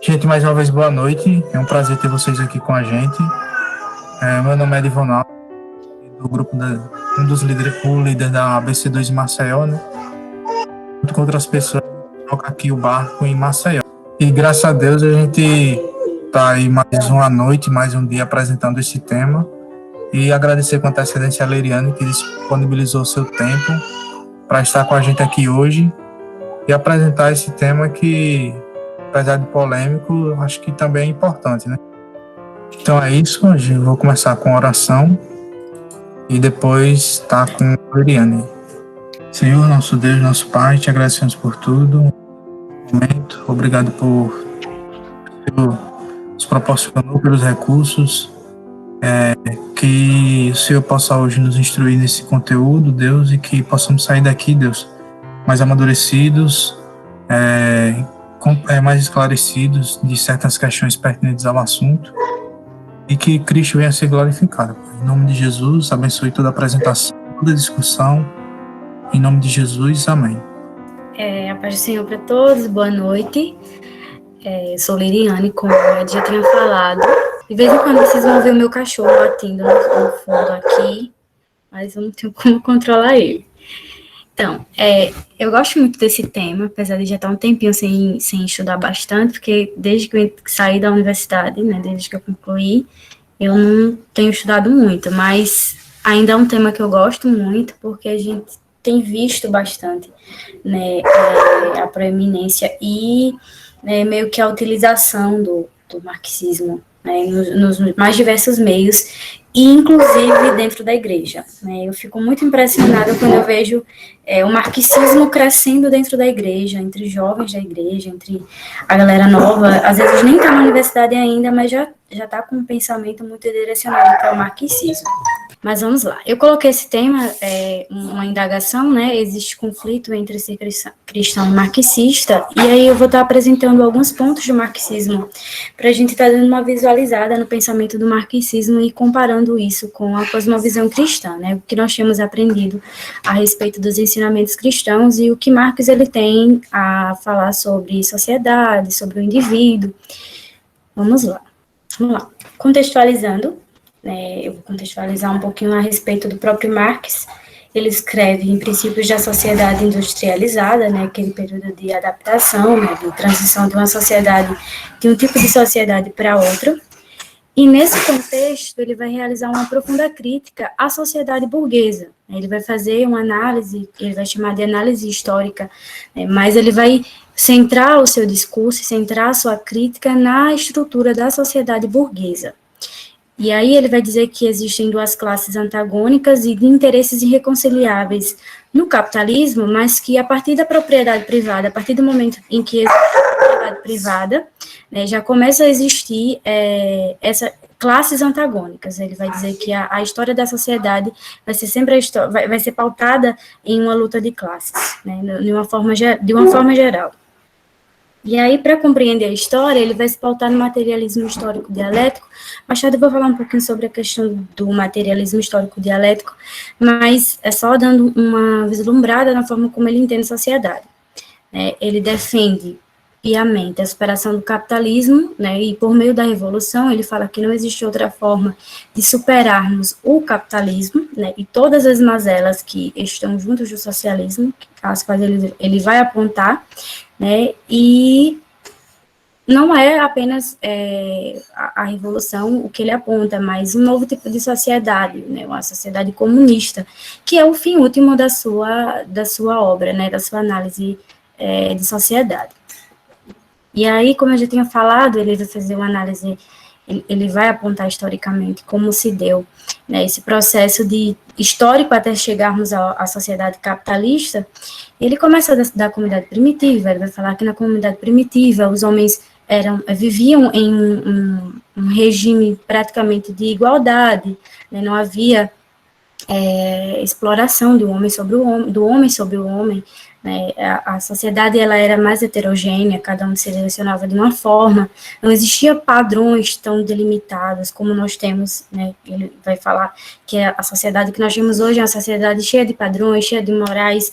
Gente, mais uma vez, boa noite. É um prazer ter vocês aqui com a gente. Meu nome é Livonal, do grupo um dos líderes, o líder da ABC2 em Maceió, né? Junto com outras pessoas, toca aqui o barco em Maceió. E graças a Deus a gente está aí mais uma noite, mais um dia apresentando esse tema. E agradecer com antecedência a Leiriane, que disponibilizou seu tempo para estar com a gente aqui hoje e apresentar esse tema que, apesar de polêmico, acho que também é importante, né? Então é isso, hoje eu vou começar com oração e depois tá com a Leiriane. Senhor, nosso Deus, nosso Pai, te agradecemos por tudo. Momento, obrigado por nos proporcionou pelos recursos, que o Senhor possa hoje nos instruir nesse conteúdo, Deus, e que possamos sair daqui, Deus, mais amadurecidos, mais esclarecidos de certas questões pertinentes ao assunto, e que Cristo venha a ser glorificado. Em nome de Jesus, abençoe toda a apresentação, toda a discussão. Em nome de Jesus, amém. A paz do Senhor para todos, boa noite. Eu sou Leiriane, como eu já tinha falado. De vez em quando vocês vão ver o meu cachorro latindo no fundo aqui, mas eu não tenho como controlar ele. Então, eu gosto muito desse tema, apesar de já estar um tempinho sem estudar bastante, porque desde que eu saí da universidade, né, desde que eu concluí, eu não tenho estudado muito, mas ainda é um tema que eu gosto muito, porque a gente tem visto bastante, né, a proeminência e meio que a utilização do marxismo, né, nos mais diversos meios, e inclusive dentro da igreja, né? Eu fico muito impressionada quando eu vejo o marxismo crescendo dentro da igreja, entre jovens da igreja, entre a galera nova, às vezes nem está na universidade ainda, mas já está com um pensamento muito direcionado para o marxismo. Mas vamos lá. Eu coloquei esse tema, uma indagação, né? Existe conflito entre ser cristão e marxista, e aí eu vou estar apresentando alguns pontos do marxismo para a gente estar dando uma visualizada no pensamento do marxismo e comparando isso com a cosmovisão cristã, né? O que nós temos aprendido a respeito dos ensinamentos cristãos e o que Marx ele tem a falar sobre sociedade, sobre o indivíduo. Vamos lá. Contextualizando, eu vou contextualizar um pouquinho a respeito do próprio Marx. Ele escreve em Princípios da Sociedade Industrializada, né, aquele período de adaptação, né, de transição de uma sociedade, de um tipo de sociedade para outro. E nesse contexto, ele vai realizar uma profunda crítica à sociedade burguesa. Ele vai fazer uma análise, ele vai chamar de análise histórica, mas ele vai centrar o seu discurso, centrar a sua crítica na estrutura da sociedade burguesa. E aí ele vai dizer que existem duas classes antagônicas e de interesses irreconciliáveis no capitalismo, mas que a partir da propriedade privada, a partir do momento em que existe a propriedade privada, né, já começa a existir essas classes antagônicas. Ele vai dizer que a história da sociedade vai ser sempre vai ser pautada em uma luta de classes, né, de uma forma geral. E aí, para compreender a história, ele vai se pautar no materialismo histórico dialético. Mais tarde eu vou falar um pouquinho sobre a questão do materialismo histórico dialético, mas é só dando uma vislumbrada na forma como ele entende a sociedade. Ele defende piamente a superação do capitalismo, né, e por meio da revolução, ele fala que não existe outra forma de superarmos o capitalismo, né, e todas as mazelas que estão juntos do socialismo, às quais ele vai apontar, né, e não é apenas a revolução o que ele aponta, mas um novo tipo de sociedade, né, uma sociedade comunista, que é o fim último da sua obra, né, da sua análise de sociedade. E aí, como eu já tinha falado, ele vai fazer uma análise, ele vai apontar historicamente como se deu, né, esse processo histórico até chegarmos à sociedade capitalista. Ele começa da comunidade primitiva, ele vai falar que na comunidade primitiva os homens viviam em um regime praticamente de igualdade, né, não havia exploração do homem sobre o homem, né, a sociedade ela era mais heterogênea, cada um se relacionava de uma forma, não existia padrões tão delimitados como nós temos, né, ele vai falar que a sociedade que nós temos hoje é uma sociedade cheia de padrões, cheia de morais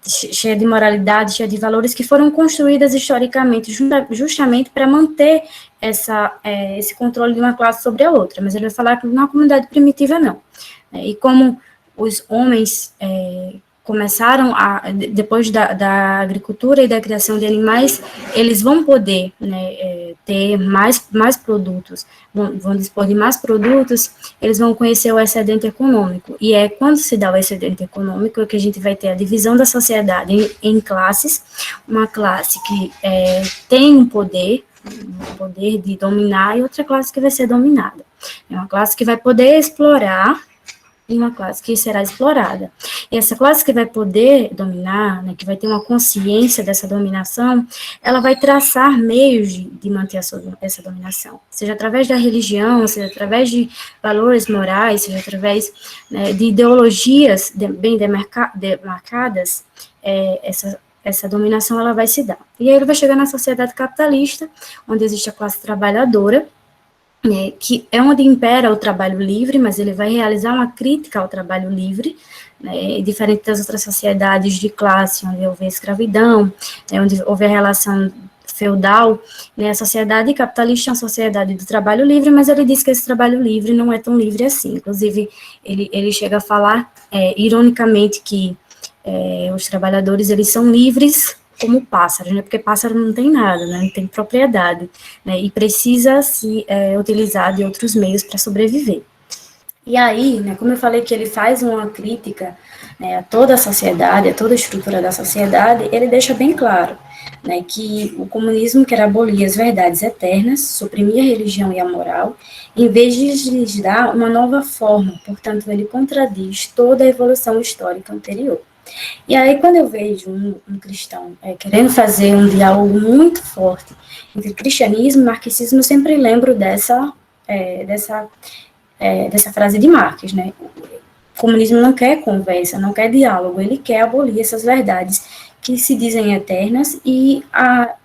cheia de moralidade, cheia de valores que foram construídas historicamente justamente para manter esse controle de uma classe sobre a outra, mas ele vai falar que não é uma comunidade primitiva, não. E como os homens começaram depois da agricultura e da criação de animais, eles vão poder, né, ter mais produtos, vão dispor de mais produtos, eles vão conhecer o excedente econômico, e é quando se dá o excedente econômico que a gente vai ter a divisão da sociedade em classes, uma classe que tem um poder de dominar, e outra classe que vai ser dominada. É uma classe que vai poder explorar, e uma classe que será explorada. E essa classe que vai poder dominar, né, que vai ter uma consciência dessa dominação, ela vai traçar meios de manter essa dominação, seja através da religião, seja através de valores morais, seja através, né, de ideologias bem demarcadas, essa dominação ela vai se dar. E aí ele vai chegar na sociedade capitalista, onde existe a classe trabalhadora, que é onde impera o trabalho livre, mas ele vai realizar uma crítica ao trabalho livre, né, diferente das outras sociedades de classe, onde houve a escravidão, onde houve a relação feudal, né, a sociedade capitalista é uma sociedade do trabalho livre, mas ele diz que esse trabalho livre não é tão livre assim. Inclusive, ele chega a falar, ironicamente, que os trabalhadores, eles são livres como pássaros, né, porque pássaro não tem nada, né, não tem propriedade, né, e precisa se utilizar de outros meios para sobreviver. E aí, né, como eu falei que ele faz uma crítica, né, a toda a sociedade, a toda a estrutura da sociedade, ele deixa bem claro, né, que o comunismo quer abolir as verdades eternas, suprimir a religião e a moral, em vez de lhes dar uma nova forma, portanto, ele contradiz toda a evolução histórica anterior. E aí, quando eu vejo um cristão querendo fazer um diálogo muito forte entre cristianismo e marxismo, eu sempre lembro dessa frase de Marx, né? O comunismo não quer conversa, não quer diálogo, ele quer abolir essas verdades que se dizem eternas e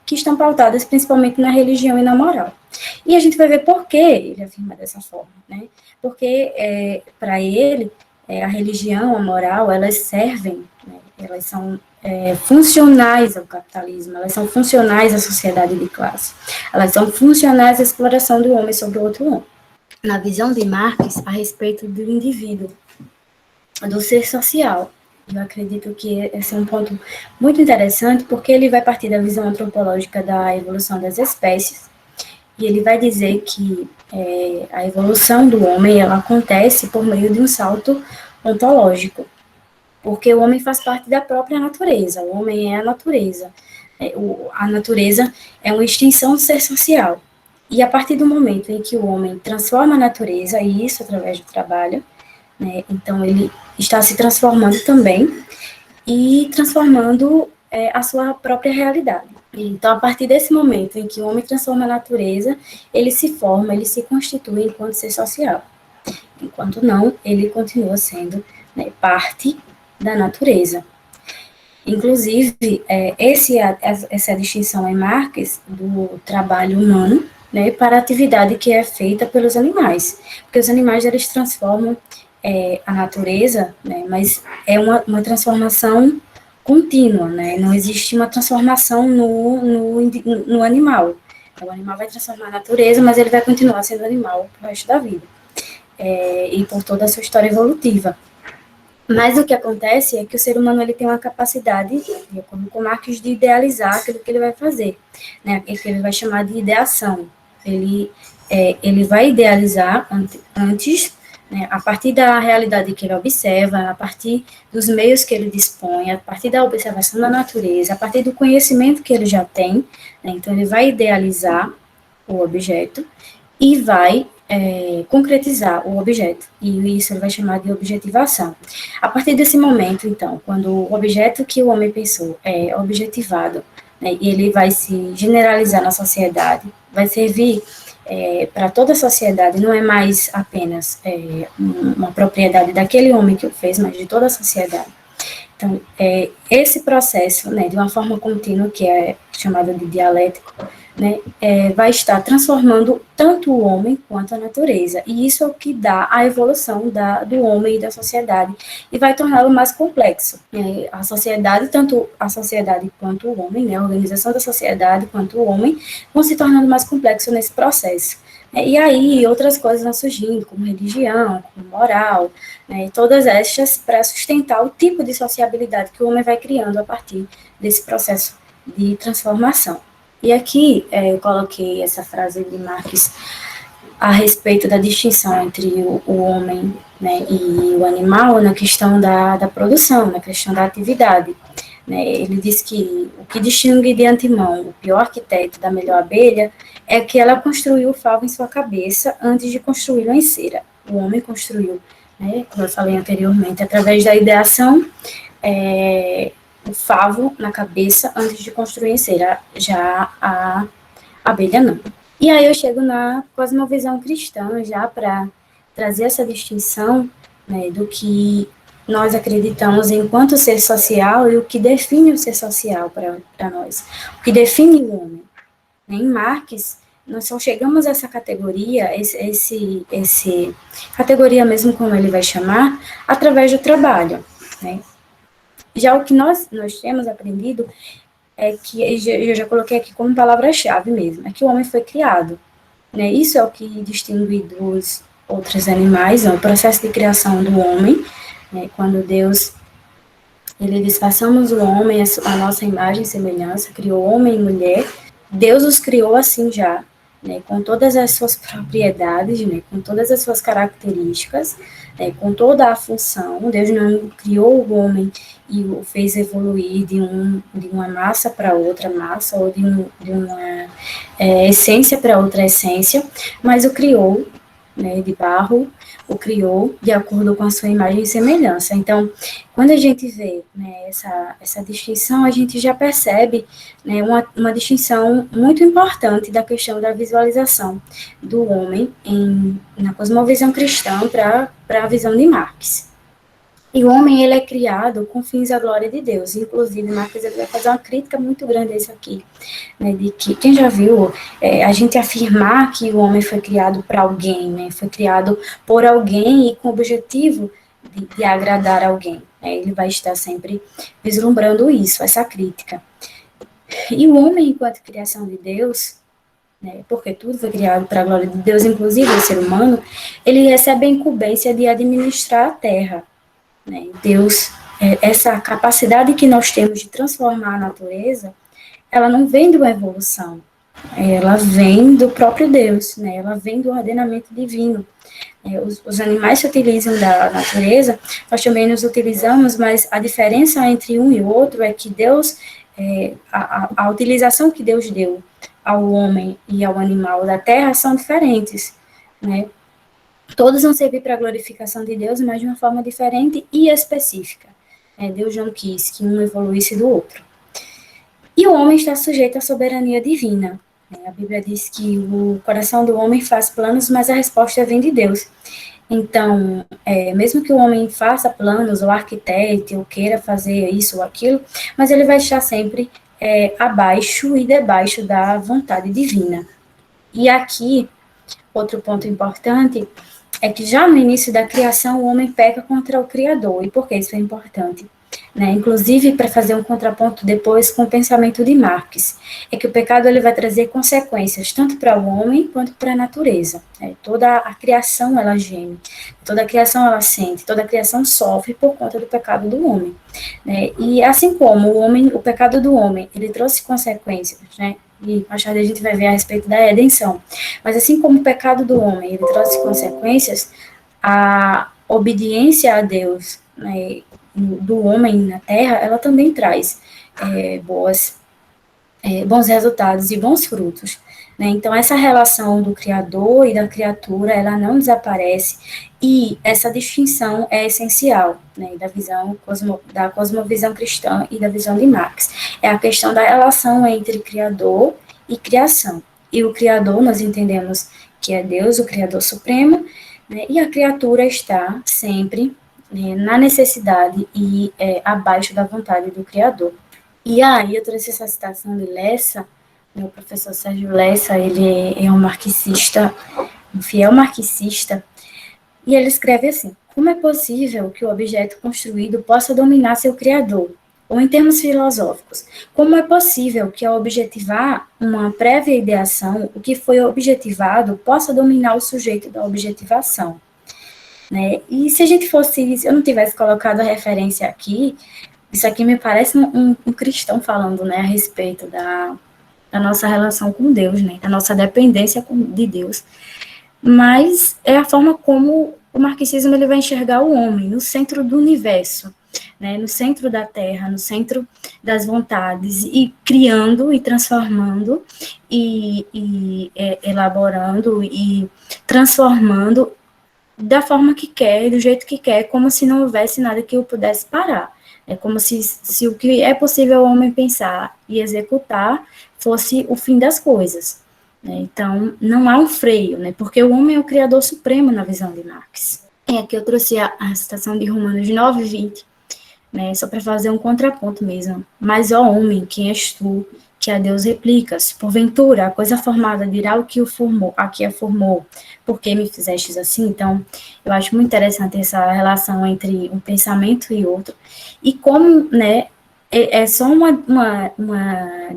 que estão pautadas principalmente na religião e na moral. E a gente vai ver por que ele afirma dessa forma, né? Porque, para ele, a religião, a moral, elas servem, né, elas são funcionais ao capitalismo, elas são funcionais à sociedade de classe, elas são funcionais à exploração do homem sobre o outro homem. Na visão de Marx, a respeito do indivíduo, do ser social, eu acredito que esse é um ponto muito interessante, porque ele vai partir da visão antropológica da evolução das espécies, e ele vai dizer que a evolução do homem, ela acontece por meio de um salto ontológico, porque o homem faz parte da própria natureza, o homem é a natureza. A natureza é uma extensão do ser social. E a partir do momento em que o homem transforma a natureza, e isso através do trabalho, né, então ele está se transformando também, e transformando a sua própria realidade. Então, a partir desse momento em que o homem transforma a natureza, ele se forma, ele se constitui enquanto ser social. Enquanto não, ele continua sendo, né, parte da natureza. Inclusive, essa é a distinção em Marx do trabalho humano, né, para a atividade que é feita pelos animais. Porque os animais, eles transformam a natureza, né, mas é uma transformação contínua, né? Não existe uma transformação no animal. Então, o animal vai transformar a natureza, mas ele vai continuar sendo animal pro resto da vida. E por toda a sua história evolutiva. Mas o que acontece é que o ser humano, ele tem uma capacidade, de acordo com Marx, de idealizar aquilo que ele vai fazer, né? Aquilo que ele vai chamar de ideação. Ele vai idealizar antes, né, a partir da realidade que ele observa, a partir dos meios que ele dispõe, a partir da observação da natureza, a partir do conhecimento que ele já tem, né, então ele vai idealizar o objeto e vai concretizar o objeto, e isso ele vai chamar de objetivação. A partir desse momento, então, quando o objeto que o homem pensou é objetivado, né, e ele vai se generalizar na sociedade, vai servir para toda a sociedade, não é mais apenas uma propriedade daquele homem que o fez, mas de toda a sociedade. Então, esse processo, né, de uma forma contínua, que é chamado de dialético, né, vai estar transformando tanto o homem quanto a natureza. E isso é o que dá a evolução do homem e da sociedade, e vai torná-lo mais complexo. A sociedade, tanto a sociedade quanto o homem, né, a organização da sociedade quanto o homem, vão se tornando mais complexos nesse processo. E aí outras coisas vão surgindo, como religião, como moral, né, todas estas para sustentar o tipo de sociabilidade que o homem vai criando a partir desse processo de transformação. E aqui eu coloquei essa frase de Marx a respeito da distinção entre o homem, né, e o animal na questão da produção, na questão da atividade. Né? Ele diz que o que distingue de antemão o pior arquiteto da melhor abelha é que ela construiu o favo em sua cabeça antes de construí-lo em cera. O homem construiu, né, como eu falei anteriormente, através da ideação, o favo na cabeça antes de construir em cera. Já a abelha não. E aí eu chego na cosmovisão cristã, já para trazer essa distinção, né, do que nós acreditamos enquanto ser social e o que define o ser social para nós, o que define o homem. Em Marx, nós só chegamos a essa categoria, categoria mesmo como ele vai chamar, através do trabalho, né? Já o que nós temos aprendido é que, eu já coloquei aqui como palavra-chave mesmo, é que o homem foi criado, né? Isso é o que distingue dos outros animais, né? O processo de criação do homem, né? Quando Deus, ele diz, façamos o homem a nossa imagem e semelhança, criou homem e mulher, Deus os criou assim já, né? Com todas as suas propriedades, né? Com todas as suas características, né? Com toda a função. Deus não criou o homem e o fez evoluir de uma massa para outra massa, ou de uma essência para outra essência, mas o criou, né, de barro, o criou de acordo com a sua imagem e semelhança. Então, quando a gente vê, né, essa distinção, a gente já percebe, né, uma distinção muito importante da questão da visualização do homem na cosmovisão cristã para a visão de Marx. E o homem, ele é criado com fins à glória de Deus. Inclusive, Marx ele vai fazer uma crítica muito grande a isso aqui, né, de que, quem já viu, a gente afirmar que o homem foi criado para alguém, né, foi criado por alguém e com o objetivo de agradar alguém. Né, ele vai estar sempre vislumbrando isso, essa crítica. E o homem, enquanto criação de Deus, né, porque tudo foi criado para a glória de Deus, inclusive o ser humano, ele recebe a incumbência de administrar a terra. Né? Deus, essa capacidade que nós temos de transformar a natureza, ela não vem de uma evolução, ela vem do próprio Deus, né? Ela vem do ordenamento divino. Os animais se utilizam da natureza, nós também nos utilizamos, mas a diferença entre um e o outro é que Deus, a utilização que Deus deu ao homem e ao animal da terra são diferentes, né? Todos vão servir para a glorificação de Deus, mas de uma forma diferente e específica. Deus não quis que um evoluísse do outro. E o homem está sujeito à soberania divina. A Bíblia diz que o coração do homem faz planos, mas a resposta vem de Deus. Então, mesmo que o homem faça planos, ou arquitete, ou queira fazer isso ou aquilo, mas ele vai estar sempre abaixo e debaixo da vontade divina. E aqui, outro ponto importante é que já no início da criação o homem peca contra o Criador. E por que isso é importante? Né? Inclusive, para fazer um contraponto depois com o pensamento de Marx, é que o pecado ele vai trazer consequências tanto para o homem quanto para a natureza. Toda a criação ela geme, toda a criação ela sente, toda a criação sofre por conta do pecado do homem. Né? E assim como o pecado do homem, ele trouxe consequências, né? E mais tarde a gente vai ver a respeito da redenção. Mas assim como o pecado do homem, ele trouxe consequências, a obediência a Deus, né, do homem na terra, ela também traz bons resultados e bons frutos. Né? Então, essa relação do Criador e da criatura, ela não desaparece, e essa distinção é essencial, né, da cosmovisão cristã e da visão de Marx. É a questão da relação entre Criador e criação. E o Criador, nós entendemos que é Deus, o Criador Supremo, né, e a criatura está sempre na necessidade e abaixo da vontade do Criador. E aí eu trouxe essa citação de Lessa, O professor Sérgio Lessa, ele é um marxista, um fiel marxista, e ele escreve assim: como é possível que o objeto construído possa dominar seu criador? Ou, em termos filosóficos, como é possível que, ao objetivar uma prévia ideação, o que foi objetivado possa dominar o sujeito da objetivação? Né? E se a gente fosse, se eu não tivesse colocado a referência aqui, isso aqui me parece um cristão falando, né, a respeito da nossa relação com Deus, né, da nossa dependência de Deus. Mas é a forma como o marxismo ele vai enxergar o homem no centro do universo, né, no centro da Terra, no centro das vontades, e criando e transformando e elaborando e transformando da forma que quer, do jeito que quer, como se não houvesse nada que o pudesse parar. É como se o que é possível ao homem pensar e executar fosse o fim das coisas. Né? Então, não há um freio, né? Porque o homem é o criador supremo na visão de Marx. E aqui eu trouxe a citação de Romanos 9:20, né? Só para fazer um contraponto mesmo. Mas, ó homem, quem és tu, que a Deus replicas? Porventura, a coisa formada dirá o que o formou, a que a formou, por que me fizestes assim? Então, eu acho muito interessante essa relação entre um pensamento e outro, e como, né, é só uma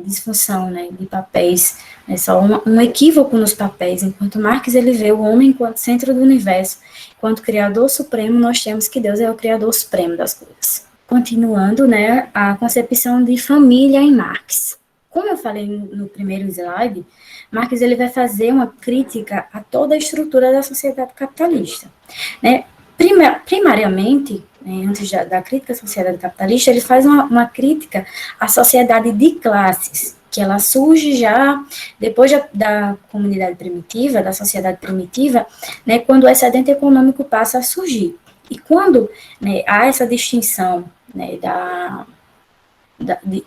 disfunção, né, de papéis, é só um equívoco nos papéis. Enquanto Marx, ele vê o homem enquanto centro do universo, enquanto criador supremo, nós temos que Deus é o criador supremo das coisas. Continuando, né, a concepção de família em Marx. Como eu falei no primeiro slide, Marx ele vai fazer uma crítica a toda a estrutura da sociedade capitalista. Né? Primariamente, né, antes da crítica à sociedade capitalista, ele faz uma crítica à sociedade de classes, que ela surge já depois da comunidade primitiva, da sociedade primitiva, né, quando o excedente econômico passa a surgir. E quando, né, há essa distinção, né,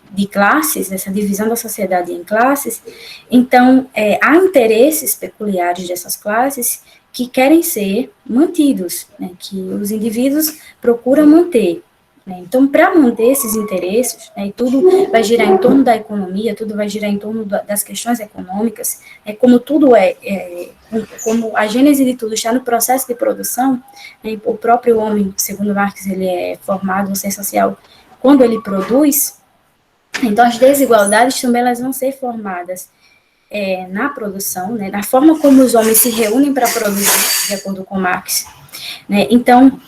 de classes, dessa divisão da sociedade em classes, então há interesses peculiares dessas classes que querem ser mantidos, né, que os indivíduos procuram manter. Né? Então, para manter esses interesses, né, tudo vai girar em torno da economia, tudo vai girar em torno das questões econômicas, como tudo como a gênese de tudo está no processo de produção, né, o próprio homem, segundo Marx, ele é formado no ser social quando ele produz. Então, as desigualdades também elas vão ser formadas na produção, né, na forma como os homens se reúnem para produzir, de acordo com Marx. Né? Então,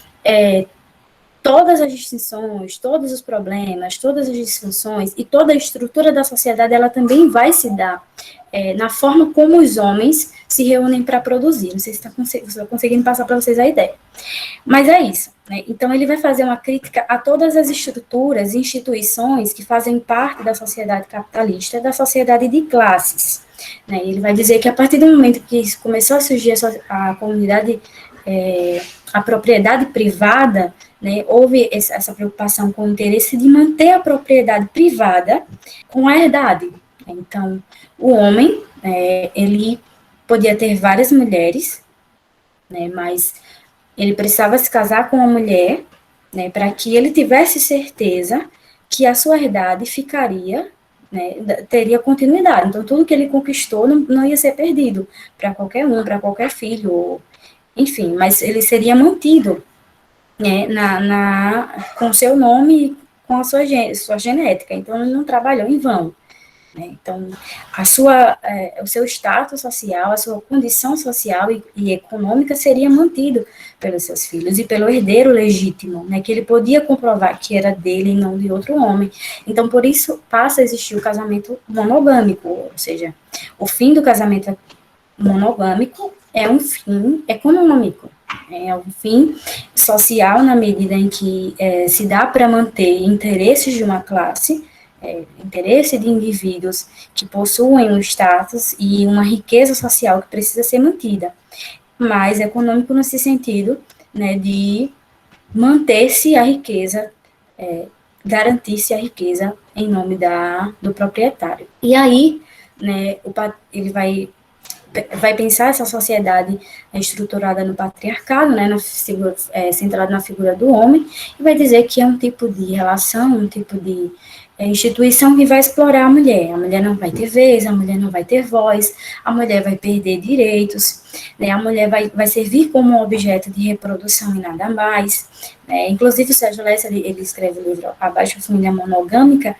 todas as distinções, todos os problemas, todas as disfunções e toda a estrutura da sociedade, ela também vai se dar na forma como os homens se reúnem para produzir. Não sei se está conseguindo passar para vocês a ideia. Mas é isso. Né? Então, ele vai fazer uma crítica a todas as estruturas e instituições que fazem parte da sociedade capitalista, da sociedade de classes. Né? Ele vai dizer que a partir do momento que começou a surgir a comunidade, a propriedade privada, né, houve essa preocupação com o interesse de manter a propriedade privada com a herdade. Então, o homem, ele podia ter várias mulheres, né, mas ele precisava se casar com uma mulher, né, para que ele tivesse certeza que a sua herdade ficaria, né, teria continuidade. Então, tudo que ele conquistou não ia ser perdido para qualquer um, para qualquer filho, enfim, mas ele seria mantido, né, com seu nome e com a sua genética. Então, ele não trabalhou em vão. Né? Então, o seu status social, a sua condição social e econômica seria mantido pelos seus filhos e pelo herdeiro legítimo, né, que ele podia comprovar que era dele e não de outro homem. Então, por isso, passa a existir o casamento monogâmico, ou seja, o fim do casamento monogâmico é um fim econômico, é um fim social na medida em que se dá para manter interesses de uma classe, interesse de indivíduos que possuem um status e uma riqueza social que precisa ser mantida, mas econômico nesse sentido, né, de manter-se a riqueza, garantir-se a riqueza em nome do proprietário. E aí, né, ele vai pensar essa sociedade estruturada no patriarcado, né, centrada na figura do homem, e vai dizer que é um tipo de relação, um tipo de instituição que vai explorar a mulher não vai ter vez, a mulher não vai ter voz, a mulher vai perder direitos, né, a mulher vai servir como um objeto de reprodução e nada mais, né, inclusive o Sérgio Lessa, ele escreve o livro Abaixo a Família Monogâmica,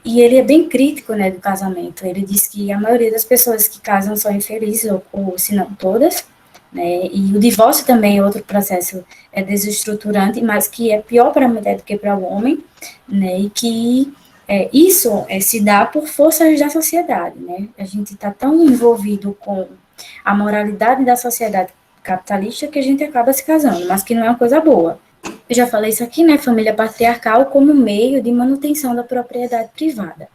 e ele é bem crítico, né, do casamento, ele diz que a maioria das pessoas que casam são infelizes, ou se não todas, né, e o divórcio também é outro processo desestruturante, mas que é pior para a mulher do que para o homem, né, e que isso se dá por forças da sociedade, né? A gente está tão envolvido com a moralidade da sociedade capitalista que a gente acaba se casando, mas que não é uma coisa boa. Eu já falei isso aqui, né? Família patriarcal como meio de manutenção da propriedade privada.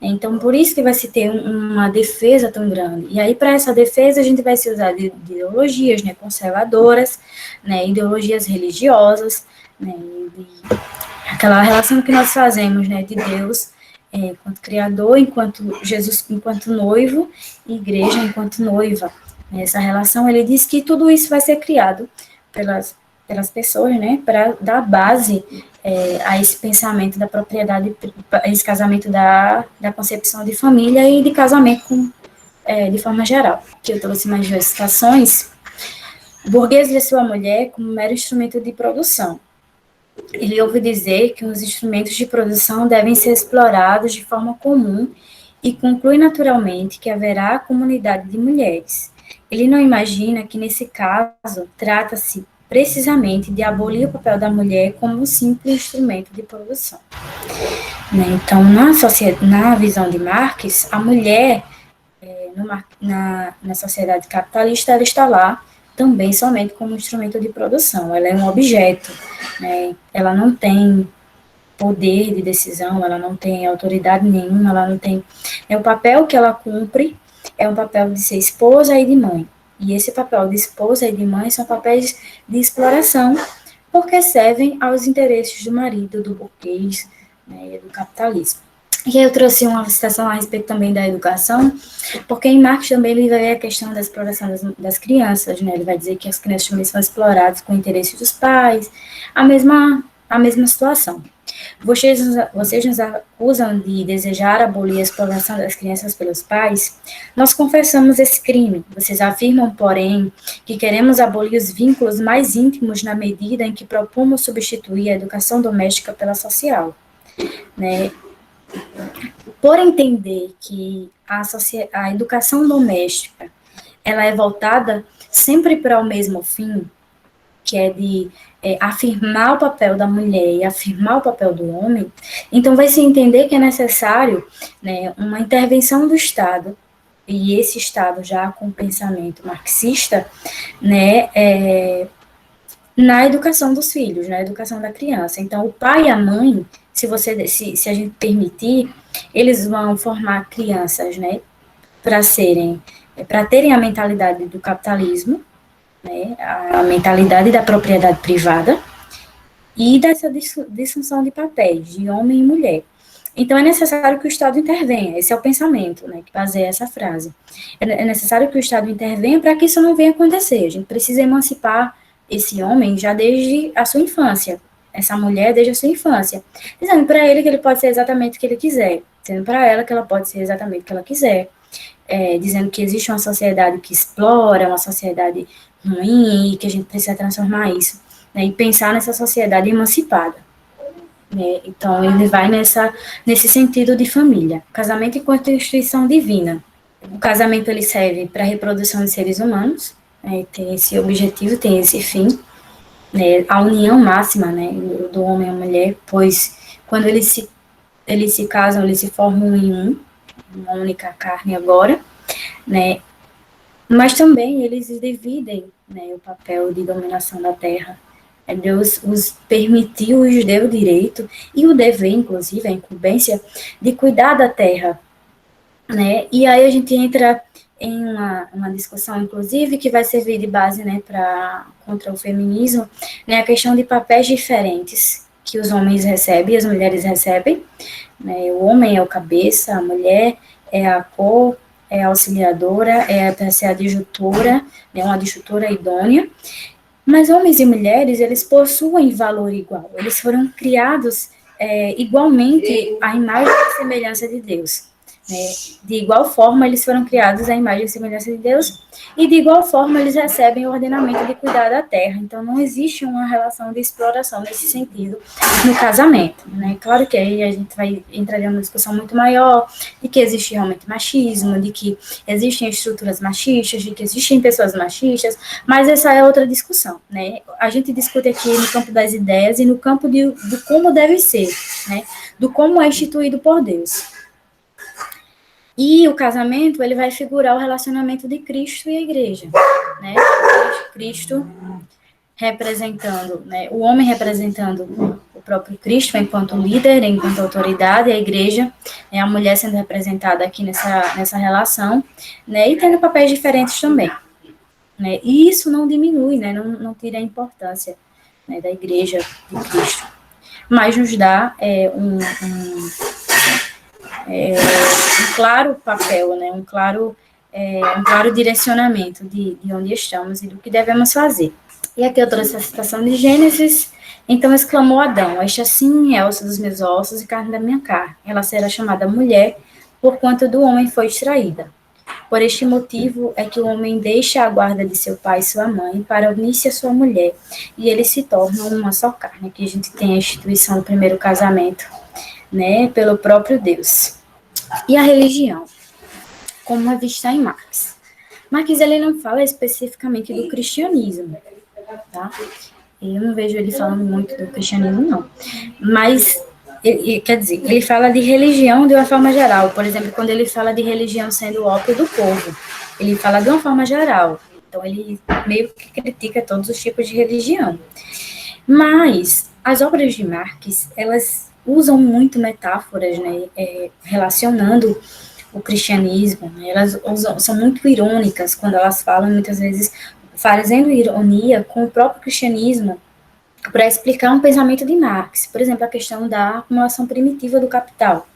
Então, por isso que vai se ter uma defesa tão grande. E aí, para essa defesa, a gente vai se usar de ideologias, né, conservadoras, né, ideologias religiosas, né, aquela relação que nós fazemos, né, de Deus enquanto Criador, enquanto Jesus enquanto noivo, e Igreja enquanto noiva. Essa relação, ele diz que tudo isso vai ser criado pelas pessoas, né, para dar base a esse pensamento da propriedade, a esse casamento da concepção de família e de casamento de forma geral. Que eu trouxe mais duas citações. O burguês vê sua mulher como um mero instrumento de produção. Ele ouve dizer que os instrumentos de produção devem ser explorados de forma comum e conclui naturalmente que haverá comunidade de mulheres. Ele não imagina que, nesse caso, trata-se precisamente de abolir o papel da mulher como um simples instrumento de produção. Então, na visão de Marx, a mulher, na sociedade capitalista, ela está lá também somente como instrumento de produção, ela é um objeto, né? Ela não tem poder de decisão, ela não tem autoridade nenhuma, ela não tem... O papel que ela cumpre é um papel de ser esposa e de mãe, e esse papel de esposa e de mãe são papéis de exploração, porque servem aos interesses do marido, do burguês, né, e do capitalismo. E aí eu trouxe uma citação a respeito também da educação, porque em Marx também ele vai ver a questão da exploração das crianças, né? Ele vai dizer que as crianças também são exploradas com o interesse dos pais, a mesma situação. Vocês nos acusam de desejar abolir a exploração das crianças pelos pais? Nós confessamos esse crime. Vocês afirmam, porém, que queremos abolir os vínculos mais íntimos na medida em que propomos substituir a educação doméstica pela social, né? Por entender que a educação doméstica ela é voltada sempre para o mesmo fim, que é de afirmar o papel da mulher e afirmar o papel do homem, então vai se entender que é necessário, né, uma intervenção do Estado, e esse Estado já com pensamento marxista, né, na educação dos filhos, na educação da criança. Então, o pai e a mãe, se a gente permitir, eles vão formar crianças, né, para terem a mentalidade do capitalismo, né, a mentalidade da propriedade privada e dessa disfunção de papéis, de homem e mulher. Então, é necessário que o Estado intervenha, esse é o pensamento, né, que baseia essa frase. É necessário que o Estado intervenha para que isso não venha acontecer. A gente precisa emancipar esse homem já desde a sua infância, essa mulher desde a sua infância, dizendo para ele que ele pode ser exatamente o que ele quiser, dizendo para ela que ela pode ser exatamente o que ela quiser, dizendo que existe uma sociedade que explora, uma sociedade ruim, e que a gente precisa transformar isso, né, e pensar nessa sociedade emancipada. Né? Então, ele vai nesse sentido de família. Casamento enquanto instituição divina. O casamento ele serve para a reprodução de seres humanos, né, tem esse objetivo, tem esse fim, né, a união máxima, né, do homem e a mulher, pois quando eles se casam, eles se formam em uma única carne agora, né, mas também eles dividem, né, o papel de dominação da terra. Deus os permitiu, os deu o direito e o dever, inclusive, a incumbência de cuidar da terra, né, e aí a gente entra em uma discussão, inclusive, que vai servir de base, né, contra o feminismo, né, a questão de papéis diferentes que os homens recebem e as mulheres recebem, né, o homem é o cabeça, a mulher é a cor, é a auxiliadora, é para ser a adjutora, né, uma adjutora idônea, mas homens e mulheres, eles possuem valor igual, eles foram criados igualmente a imagem e semelhança de Deus. Né? De igual forma, eles foram criados à imagem e semelhança de Deus, e de igual forma eles recebem o ordenamento de cuidar da terra. Então, não existe uma relação de exploração nesse sentido no casamento. Né? Claro que aí a gente vai entrar em uma discussão muito maior, de que existe realmente machismo, de que existem estruturas machistas, de que existem pessoas machistas, mas essa é outra discussão. Né? A gente discute aqui no campo das ideias e no campo do como deve ser, né? Do como é instituído por Deus. E o casamento, ele vai figurar o relacionamento de Cristo e a igreja, né? Cristo representando, né? O homem representando o próprio Cristo enquanto líder, enquanto autoridade, e a igreja, né? A mulher sendo representada aqui nessa relação, né? E tendo papéis diferentes também, né? E isso não diminui, né? Não tira a importância, né, da igreja de Cristo, mas nos dá um claro papel, né, um claro direcionamento de onde estamos e do que devemos fazer. E aqui eu trouxe a citação de Gênesis. Então exclamou Adão: este assim é osso dos meus ossos e carne da minha carne. Ela será chamada mulher, porquanto do homem foi extraída. Por este motivo é que o homem deixa a guarda de seu pai e sua mãe para unir-se à sua mulher, e eles se tornam uma só carne. Aqui a gente tem a instituição do primeiro casamento, né, pelo próprio Deus. E a religião, como é vista em Marx. Marx, ele não fala especificamente do cristianismo, tá? Eu não vejo ele falando muito do cristianismo, não. Mas, quer dizer, ele fala de religião de uma forma geral. Por exemplo, quando ele fala de religião sendo o ópio do povo, ele fala de uma forma geral. Então, ele meio que critica todos os tipos de religião. Mas, as obras de Marx, elas usam muito metáforas, né, relacionando o cristianismo, né, elas são muito irônicas quando elas falam, muitas vezes, fazendo ironia com o próprio cristianismo para explicar um pensamento de Marx. Por exemplo, a questão da acumulação primitiva do capital.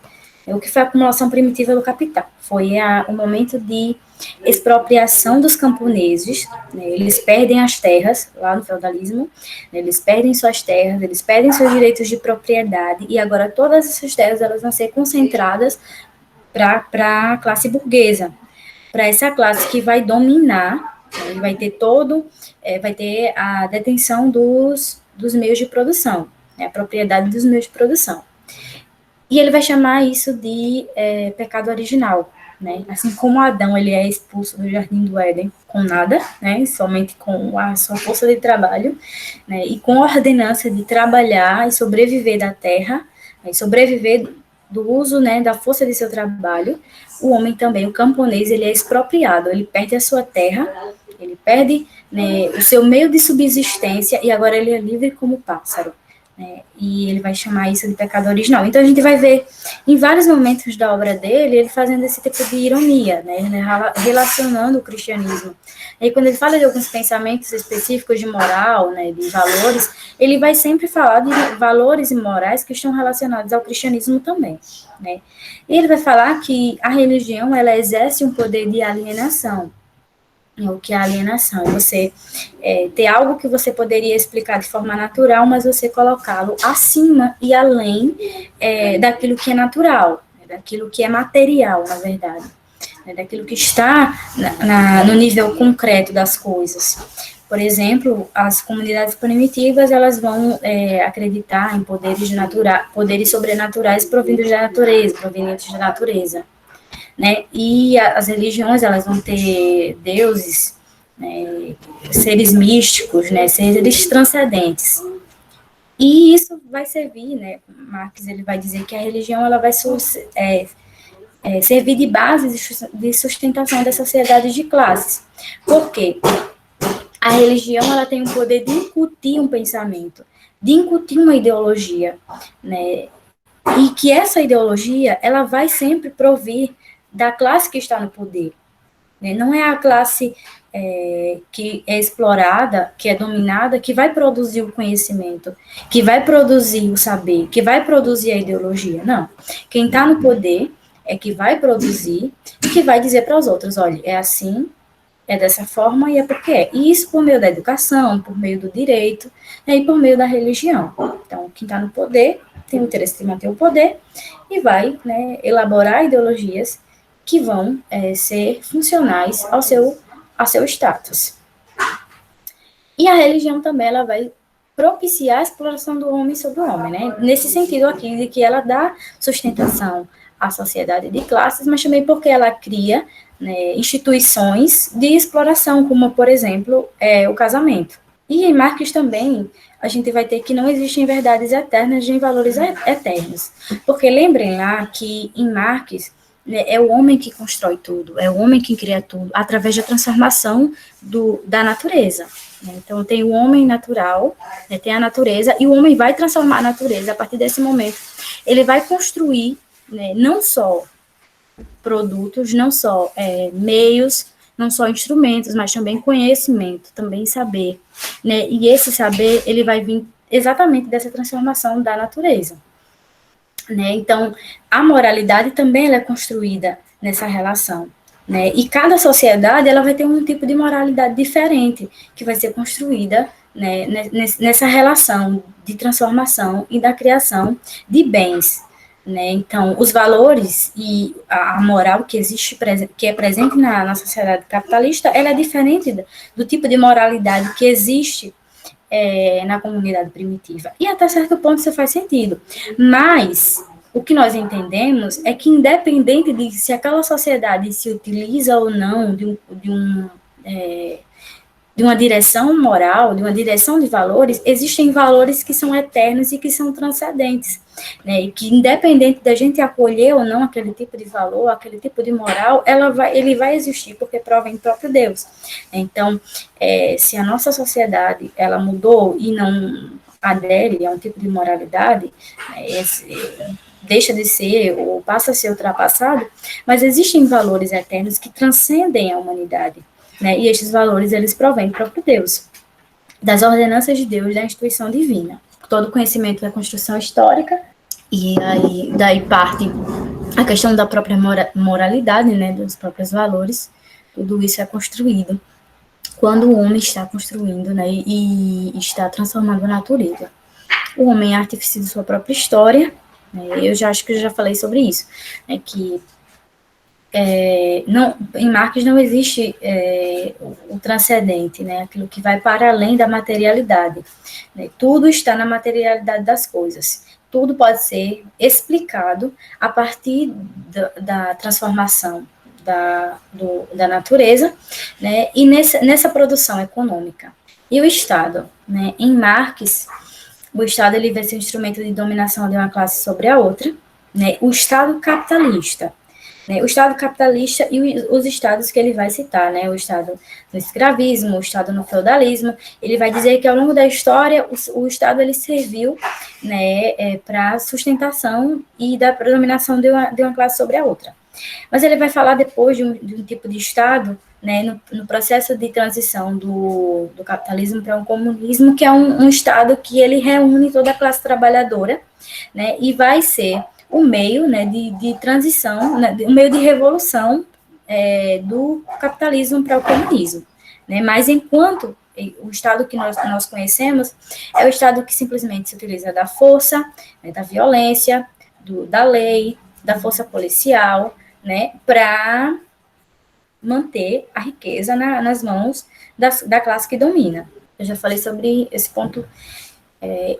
O que foi a acumulação primitiva do capital? Foi o momento de expropriação dos camponeses, né? Eles perdem as terras, lá no feudalismo, né? Eles perdem suas terras, eles perdem seus direitos de propriedade, e agora todas essas terras elas vão ser concentradas para a classe burguesa, para essa classe que vai dominar, né? Vai ter vai ter a detenção dos meios de produção, né? A propriedade dos meios de produção. E ele vai chamar isso de pecado original, né? Assim como Adão, ele é expulso do Jardim do Éden com nada, né? Somente com a sua força de trabalho, né? E com a ordenança de trabalhar e sobreviver da terra, né? E sobreviver do uso, né, da força de seu trabalho. O homem também, o camponês, ele é expropriado, ele perde a sua terra, ele perde, né, o seu meio de subsistência, e agora ele é livre como pássaro. E ele vai chamar isso de pecado original. Então a gente vai ver em vários momentos da obra dele ele fazendo esse tipo de ironia, né, relacionando o cristianismo. E quando ele fala de alguns pensamentos específicos de moral, né, de valores, ele vai sempre falar de valores e morais que estão relacionados ao cristianismo também, né. E ele vai falar que a religião ela exerce um poder de alienação. O que é alienação? É você ter algo que você poderia explicar de forma natural, mas você colocá-lo acima e além daquilo que é natural, daquilo que é material, na verdade, daquilo que está no nível concreto das coisas. Por exemplo, as comunidades primitivas, elas vão acreditar em poderes sobrenaturais provenientes da natureza. Né? E as religiões elas vão ter deuses, né, seres místicos, né, seres transcendentes. E isso vai servir, né, Marx ele vai dizer que a religião ela vai servir de base de sustentação das sociedades de classes. Por quê? A religião ela tem o poder de incutir um pensamento, de incutir uma ideologia, né, e que essa ideologia ela vai sempre provir da classe que está no poder. Não é a classe que é explorada, que é dominada, que vai produzir o conhecimento, que vai produzir o saber, que vai produzir a ideologia. Não. Quem está no poder é que vai produzir e que vai dizer para os outros, olha, é assim, é dessa forma e é porque é. E isso por meio da educação, por meio do direito, né, e por meio da religião. Então, quem está no poder tem o interesse de manter o poder e vai, né, elaborar ideologias que vão ser funcionais ao seu status. E a religião também ela vai propiciar a exploração do homem sobre o homem, né? Nesse sentido aqui, de que ela dá sustentação à sociedade de classes, mas também porque ela cria, né, instituições de exploração, como, por exemplo, o casamento. E em Marx também, a gente vai ter que não existem verdades eternas nem valores eternos. Porque lembrem lá que em Marx, né, é o homem que constrói tudo, é o homem que cria tudo, através da transformação da natureza. Então, tem o homem natural, né, tem a natureza, e o homem vai transformar a natureza a partir desse momento. Ele vai construir, né, não só produtos, não só meios, não só instrumentos, mas também conhecimento, também saber. Né? E esse saber, ele vai vir exatamente dessa transformação da natureza. Né? Então, a moralidade também ela é construída nessa relação. Né? E cada sociedade ela vai ter um tipo de moralidade diferente, que vai ser construída, né, nessa relação de transformação e da criação de bens. Né? Então, os valores e a moral que existe, que é presente na sociedade capitalista, ela é diferente do tipo de moralidade que existe na comunidade primitiva. E até certo ponto isso faz sentido. Mas o que nós entendemos é que, independente de se aquela sociedade se utiliza ou não de uma direção moral, de uma direção de valores, existem valores que são eternos e que são transcendentes, né? E que, independente da gente acolher ou não aquele tipo de valor, aquele tipo de moral, ele vai existir, porque provém próprio Deus. Então, se a nossa sociedade ela mudou e não adere a um tipo de moralidade, deixa de ser ou passa a ser ultrapassado, mas existem valores eternos que transcendem a humanidade, né? E estes valores, eles provêm do próprio Deus, das ordenanças de Deus, da instituição divina. Todo conhecimento da construção histórica, e aí daí parte a questão da própria moralidade, né, dos próprios valores, tudo isso é construído quando o homem está construindo, né, e está transformando a natureza. O homem é artífice de sua própria história. Eu acho que eu já falei sobre isso, né, que em Marx não existe o transcendente, né, aquilo que vai para além da materialidade. Né, tudo está na materialidade das coisas. Tudo pode ser explicado a partir da transformação da natureza, né, e nessa produção econômica. E o Estado, né, em Marx, o Estado ele vai ser um instrumento de dominação de uma classe sobre a outra, né? O Estado capitalista, né? O Estado capitalista e os estados que ele vai citar, né? O Estado no escravismo, o Estado no feudalismo, ele vai dizer que ao longo da história o Estado ele serviu, né, para sustentação e da predominação de uma classe sobre a outra. Mas ele vai falar depois de um tipo de Estado, né, no processo de transição do capitalismo para um comunismo, que é um Estado que ele reúne toda a classe trabalhadora, né, e vai ser o meio, né, de transição, né, o meio de revolução do capitalismo para o comunismo. Né, mas enquanto o Estado que nós conhecemos é o Estado que simplesmente se utiliza da força, né, da violência, da lei, da força policial, né, para manter a riqueza nas mãos da classe que domina. Eu já falei sobre esse ponto.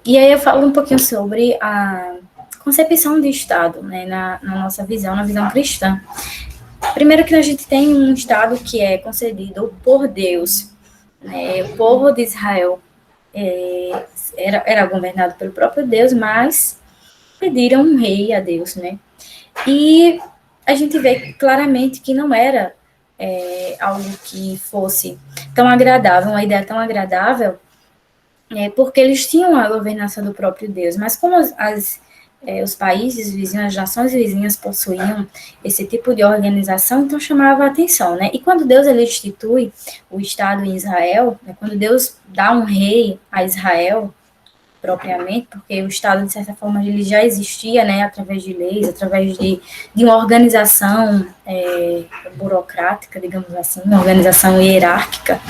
E aí eu falo um pouquinho sobre a concepção de Estado, né, na nossa visão, na visão cristã. Primeiro que a gente tem um Estado que é concedido por Deus. Né, o povo de Israel era governado pelo próprio Deus, mas pediram um rei a Deus, né? E a gente vê claramente que não era algo que fosse tão agradável, uma ideia tão agradável, porque eles tinham a governança do próprio Deus, mas como os países vizinhos, as nações vizinhas possuíam esse tipo de organização, então chamava a atenção, né? E quando Deus ele institui o Estado em Israel, né, quando Deus dá um rei a Israel, propriamente, porque o Estado, de certa forma, ele já existia, né, através de leis, através de uma organização burocrática, digamos assim, uma organização hierárquica,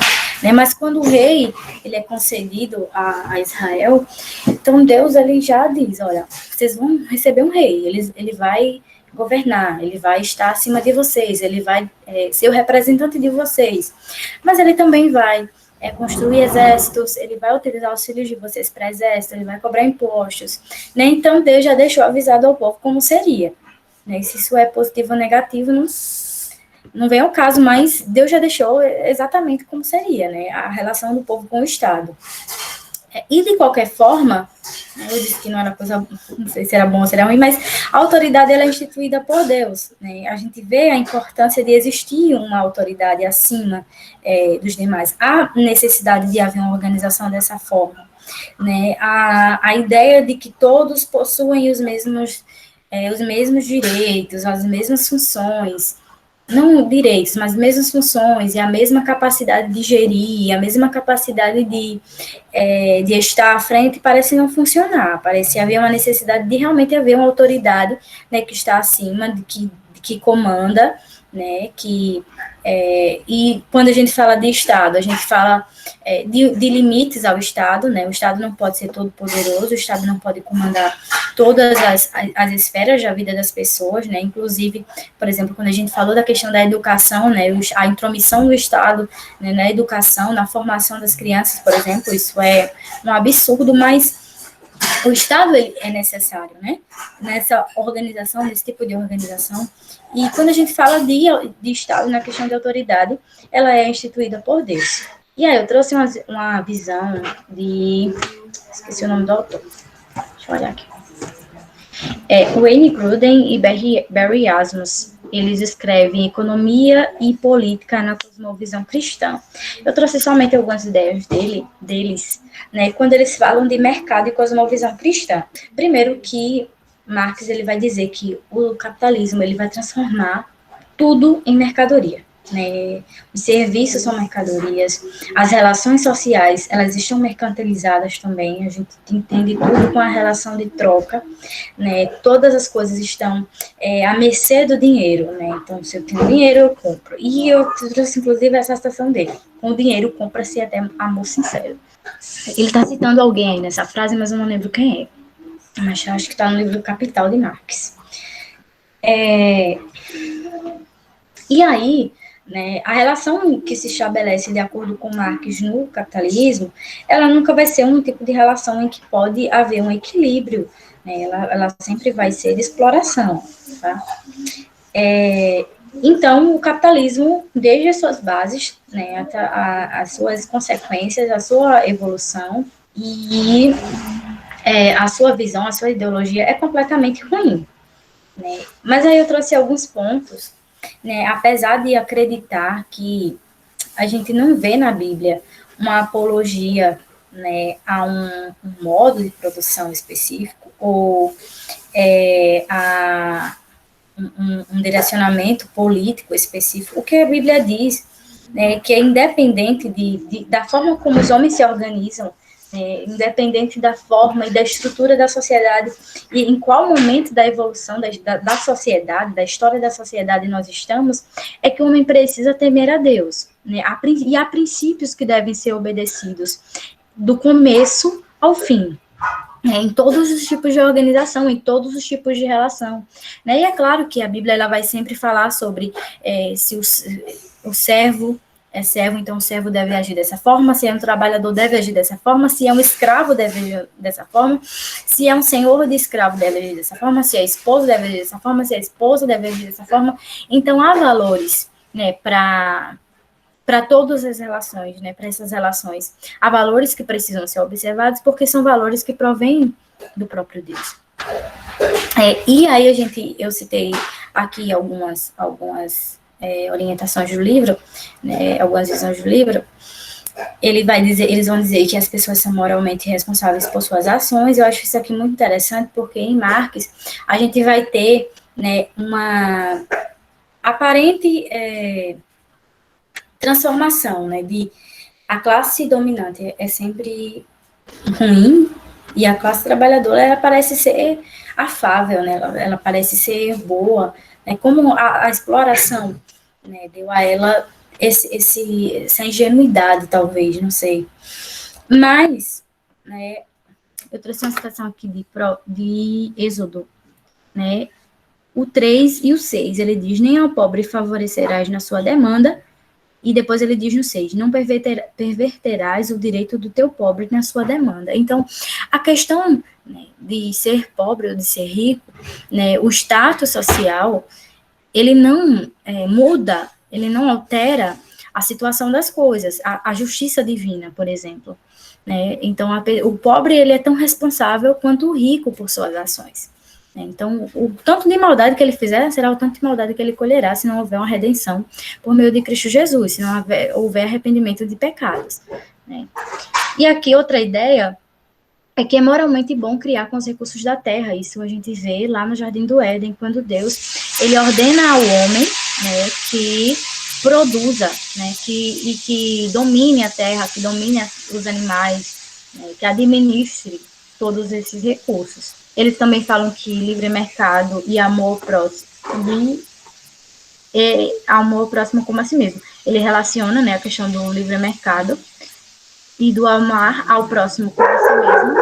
né, mas quando o rei ele é concedido a Israel, então Deus ele já diz, olha, vocês vão receber um rei, ele vai governar, ele vai estar acima de vocês, ele vai ser o representante de vocês, mas ele também vai construir exércitos, ele vai utilizar os filhos de vocês para exército, ele vai cobrar impostos, né? Então Deus já deixou avisado ao povo como seria, né? Se isso é positivo ou negativo, não vem ao caso, mas Deus já deixou exatamente como seria, né? A relação do povo com o Estado. E, de qualquer forma, eu disse que não era coisa, não sei se era bom ou se era ruim, mas a autoridade ela é instituída por Deus, né? A gente vê a importância de existir uma autoridade acima dos demais. Há necessidade de haver uma organização dessa forma, né? A ideia de que todos possuem os mesmos direitos, as mesmas funções, não direitos, mas mesmas funções e a mesma capacidade de gerir, a mesma capacidade de estar à frente, parece não funcionar, parece haver uma necessidade de realmente haver uma autoridade, né, que está acima, que comanda, né, e quando a gente fala de Estado, a gente fala de limites ao Estado, né, o Estado não pode ser todo poderoso, o Estado não pode comandar todas as esferas da vida das pessoas, né, inclusive, por exemplo, quando a gente falou da questão da educação, né, a intromissão do Estado, né, na educação, na formação das crianças, por exemplo, isso é um absurdo, mas o Estado é necessário, né, nessa organização, nesse tipo de organização. E quando a gente fala de Estado na questão de autoridade, ela é instituída por Deus. E aí eu trouxe uma visão esqueci o nome do autor, deixa eu olhar aqui. Wayne Grudem e Barry Asmus, eles escrevem Economia e Política na Cosmovisão Cristã. Eu trouxe somente algumas ideias deles, né, quando eles falam de mercado e cosmovisão cristã. Primeiro que Marx ele vai dizer que o capitalismo ele vai transformar tudo em mercadoria, né? Os serviços são mercadorias, as relações sociais elas estão mercantilizadas também, a gente entende tudo com a relação de troca, né? Todas as coisas estão à mercê do dinheiro, né? Então, se eu tenho dinheiro, eu compro. E eu trouxe, inclusive, essa citação dele: com o dinheiro compra-se até amor sincero. Ele está citando alguém aí nessa frase, mas eu não lembro quem é. Mas acho que está no livro Capital de Marx. E aí, né, a relação que se estabelece de acordo com Marx no capitalismo, ela nunca vai ser um tipo de relação em que pode haver um equilíbrio, né, ela sempre vai ser de exploração, tá? Então, o capitalismo, desde as suas bases, né, as suas consequências, a sua evolução e a sua visão, a sua ideologia é completamente ruim, né? Mas aí eu trouxe alguns pontos, né, apesar de acreditar que a gente não vê na Bíblia uma apologia, né, a um modo de produção específico ou a um direcionamento político específico. O que a Bíblia diz, né, que é independente da forma como os homens se organizam, independente da forma e da estrutura da sociedade e em qual momento da evolução da sociedade, da história da sociedade nós estamos, é que o homem precisa temer a Deus, né? E há princípios que devem ser obedecidos do começo ao fim, né? Em todos os tipos de organização, em todos os tipos de relação, né? E é claro que a Bíblia ela vai sempre falar sobre se o servo é servo, então o servo deve agir dessa forma, se é um trabalhador deve agir dessa forma, se é um escravo deve agir dessa forma, se é um senhor de escravo deve agir dessa forma, se é esposo deve agir dessa forma, se é esposa deve agir dessa forma. Então há valores, né, para todas as relações, né, para essas relações. Há valores que precisam ser observados porque são valores que provêm do próprio Deus. E aí eu citei aqui algumas orientações do livro, né, algumas visões do livro. Eles vão dizer que as pessoas são moralmente responsáveis por suas ações. Eu acho isso aqui muito interessante, porque em Marx a gente vai ter, né, uma aparente transformação, né, de a classe dominante é sempre ruim, E a classe trabalhadora, ela parece ser afável, né? Ela parece ser boa, né? Como a exploração, né, deu a ela essa ingenuidade, talvez, não sei. Mas, né, eu trouxe uma citação aqui de Êxodo, né? O 3 e o 6, ele diz: nem ao pobre favorecerás na sua demanda, e depois ele diz no 6, não perverterás o direito do teu pobre na sua demanda. Então, a questão, né, de ser pobre ou de ser rico, né, o status social, ele não muda, ele não altera a situação das coisas, a justiça divina, por exemplo. Né? Então, o pobre, ele é tão responsável quanto o rico por suas ações. Então, o tanto de maldade que ele fizer será o tanto de maldade que ele colherá se não houver uma redenção por meio de Cristo Jesus, se não houver arrependimento de pecados. Né? E aqui outra ideia é que é moralmente bom criar com os recursos da terra. Isso a gente vê lá no Jardim do Éden, quando Deus ele ordena ao homem, né, que produza, né, que domine a terra, que domine os animais, né, que administre todos esses recursos. Eles também falam que livre mercado e amor próximo, amor próximo como a si mesmo. Ele relaciona, né, a questão do livre mercado e do amar ao próximo como a si mesmo.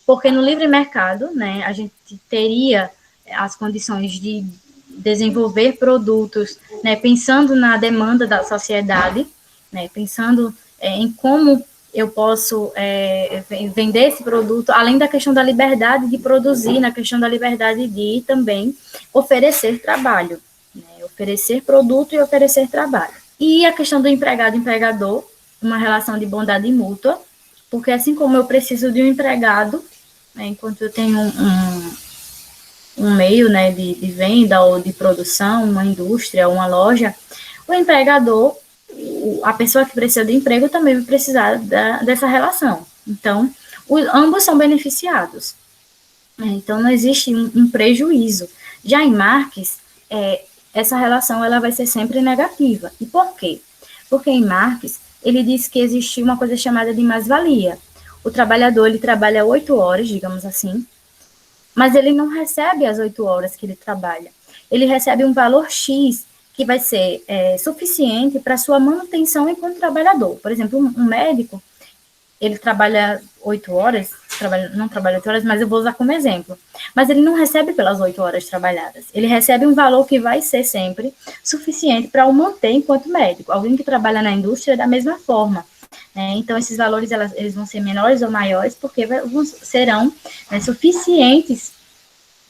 Porque no livre mercado, né, a gente teria as condições de desenvolver produtos, né, pensando na demanda da sociedade, né, pensando em como eu posso vender esse produto, além da questão da liberdade de produzir, na questão da liberdade de também oferecer trabalho, né, oferecer produto e oferecer trabalho. E a questão do empregado e empregador, uma relação de bondade mútua, porque assim como eu preciso de um empregado, né, enquanto eu tenho um meio, né, de venda ou de produção, uma indústria, uma loja, o empregador, a pessoa que precisa de emprego também vai precisar dessa relação. Então, ambos são beneficiados. Então, não existe um prejuízo. Já em Marx, essa relação ela vai ser sempre negativa. E por quê? Porque em Marx, ele diz que existe uma coisa chamada de mais-valia. O trabalhador, ele trabalha 8 horas, digamos assim, mas ele não recebe as 8 horas que ele trabalha. Ele recebe um valor X que vai ser suficiente para sua manutenção enquanto trabalhador. Por exemplo, um médico, ele trabalha 8 horas, não trabalha 8 horas, mas eu vou usar como exemplo. Mas ele não recebe pelas 8 horas trabalhadas. Ele recebe um valor que vai ser sempre suficiente para o manter enquanto médico. Alguém que trabalha na indústria da mesma forma. Então, esses valores eles vão ser menores ou maiores, porque serão suficientes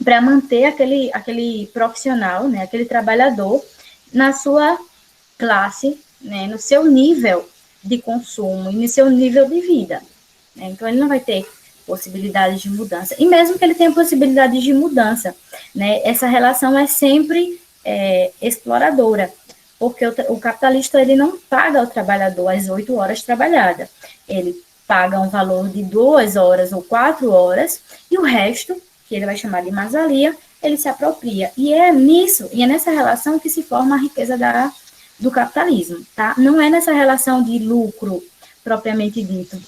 para manter aquele profissional, né, aquele trabalhador, na sua classe, né, no seu nível de consumo e no seu nível de vida. Então, ele não vai ter possibilidades de mudança. E mesmo que ele tenha possibilidades de mudança, né, essa relação é sempre exploradora, porque o capitalista ele não paga ao trabalhador as 8 horas trabalhadas. Ele paga um valor de 2 horas ou 4 horas, e o resto, que ele vai chamar de mais-valia, ele se apropria. E é nessa relação que se forma a riqueza do capitalismo, tá? Não é nessa relação de lucro, propriamente dito,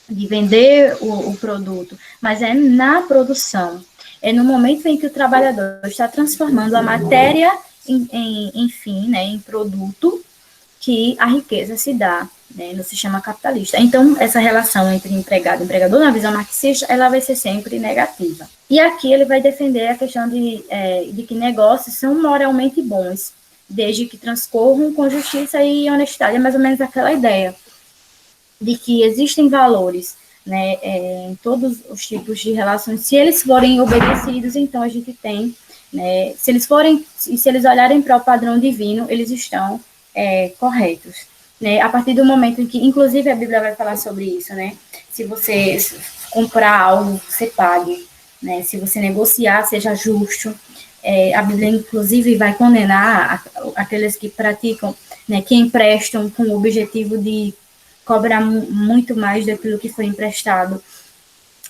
de vender o produto, mas é na produção. É no momento em que o trabalhador está transformando a matéria enfim, né, em produto, que a riqueza se dá, né, no sistema capitalista. Então, essa relação entre empregado e empregador, na visão marxista, ela vai ser sempre negativa. E aqui ele vai defender a questão de que negócios são moralmente bons, desde que transcorram com justiça e honestidade. É mais ou menos aquela ideia de que existem valores, né, em todos os tipos de relações. Se eles forem obedecidos, então a gente tem, né, se eles olharem para o padrão divino, eles estão corretos, né? A partir do momento em que, inclusive a Bíblia vai falar sobre isso, né? Se você comprar algo, você pague, né? Se você negociar, seja justo. A Bíblia, inclusive, vai condenar aqueles que praticam, né, que emprestam com o objetivo de cobrar muito mais daquilo que foi emprestado,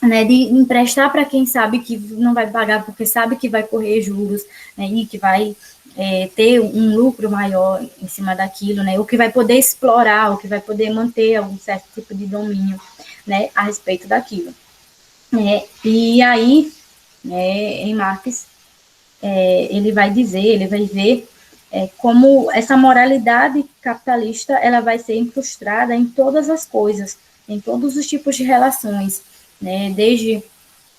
né, de emprestar para quem sabe que não vai pagar, porque sabe que vai correr juros, né, e que vai ter um lucro maior em cima daquilo, né? O que vai poder explorar, o que vai poder manter algum certo tipo de domínio, né, a respeito daquilo. E aí, em Marx, ele vai dizer, ele vai ver como essa moralidade capitalista ela vai ser incrustada em todas as coisas, em todos os tipos de relações, né? Desde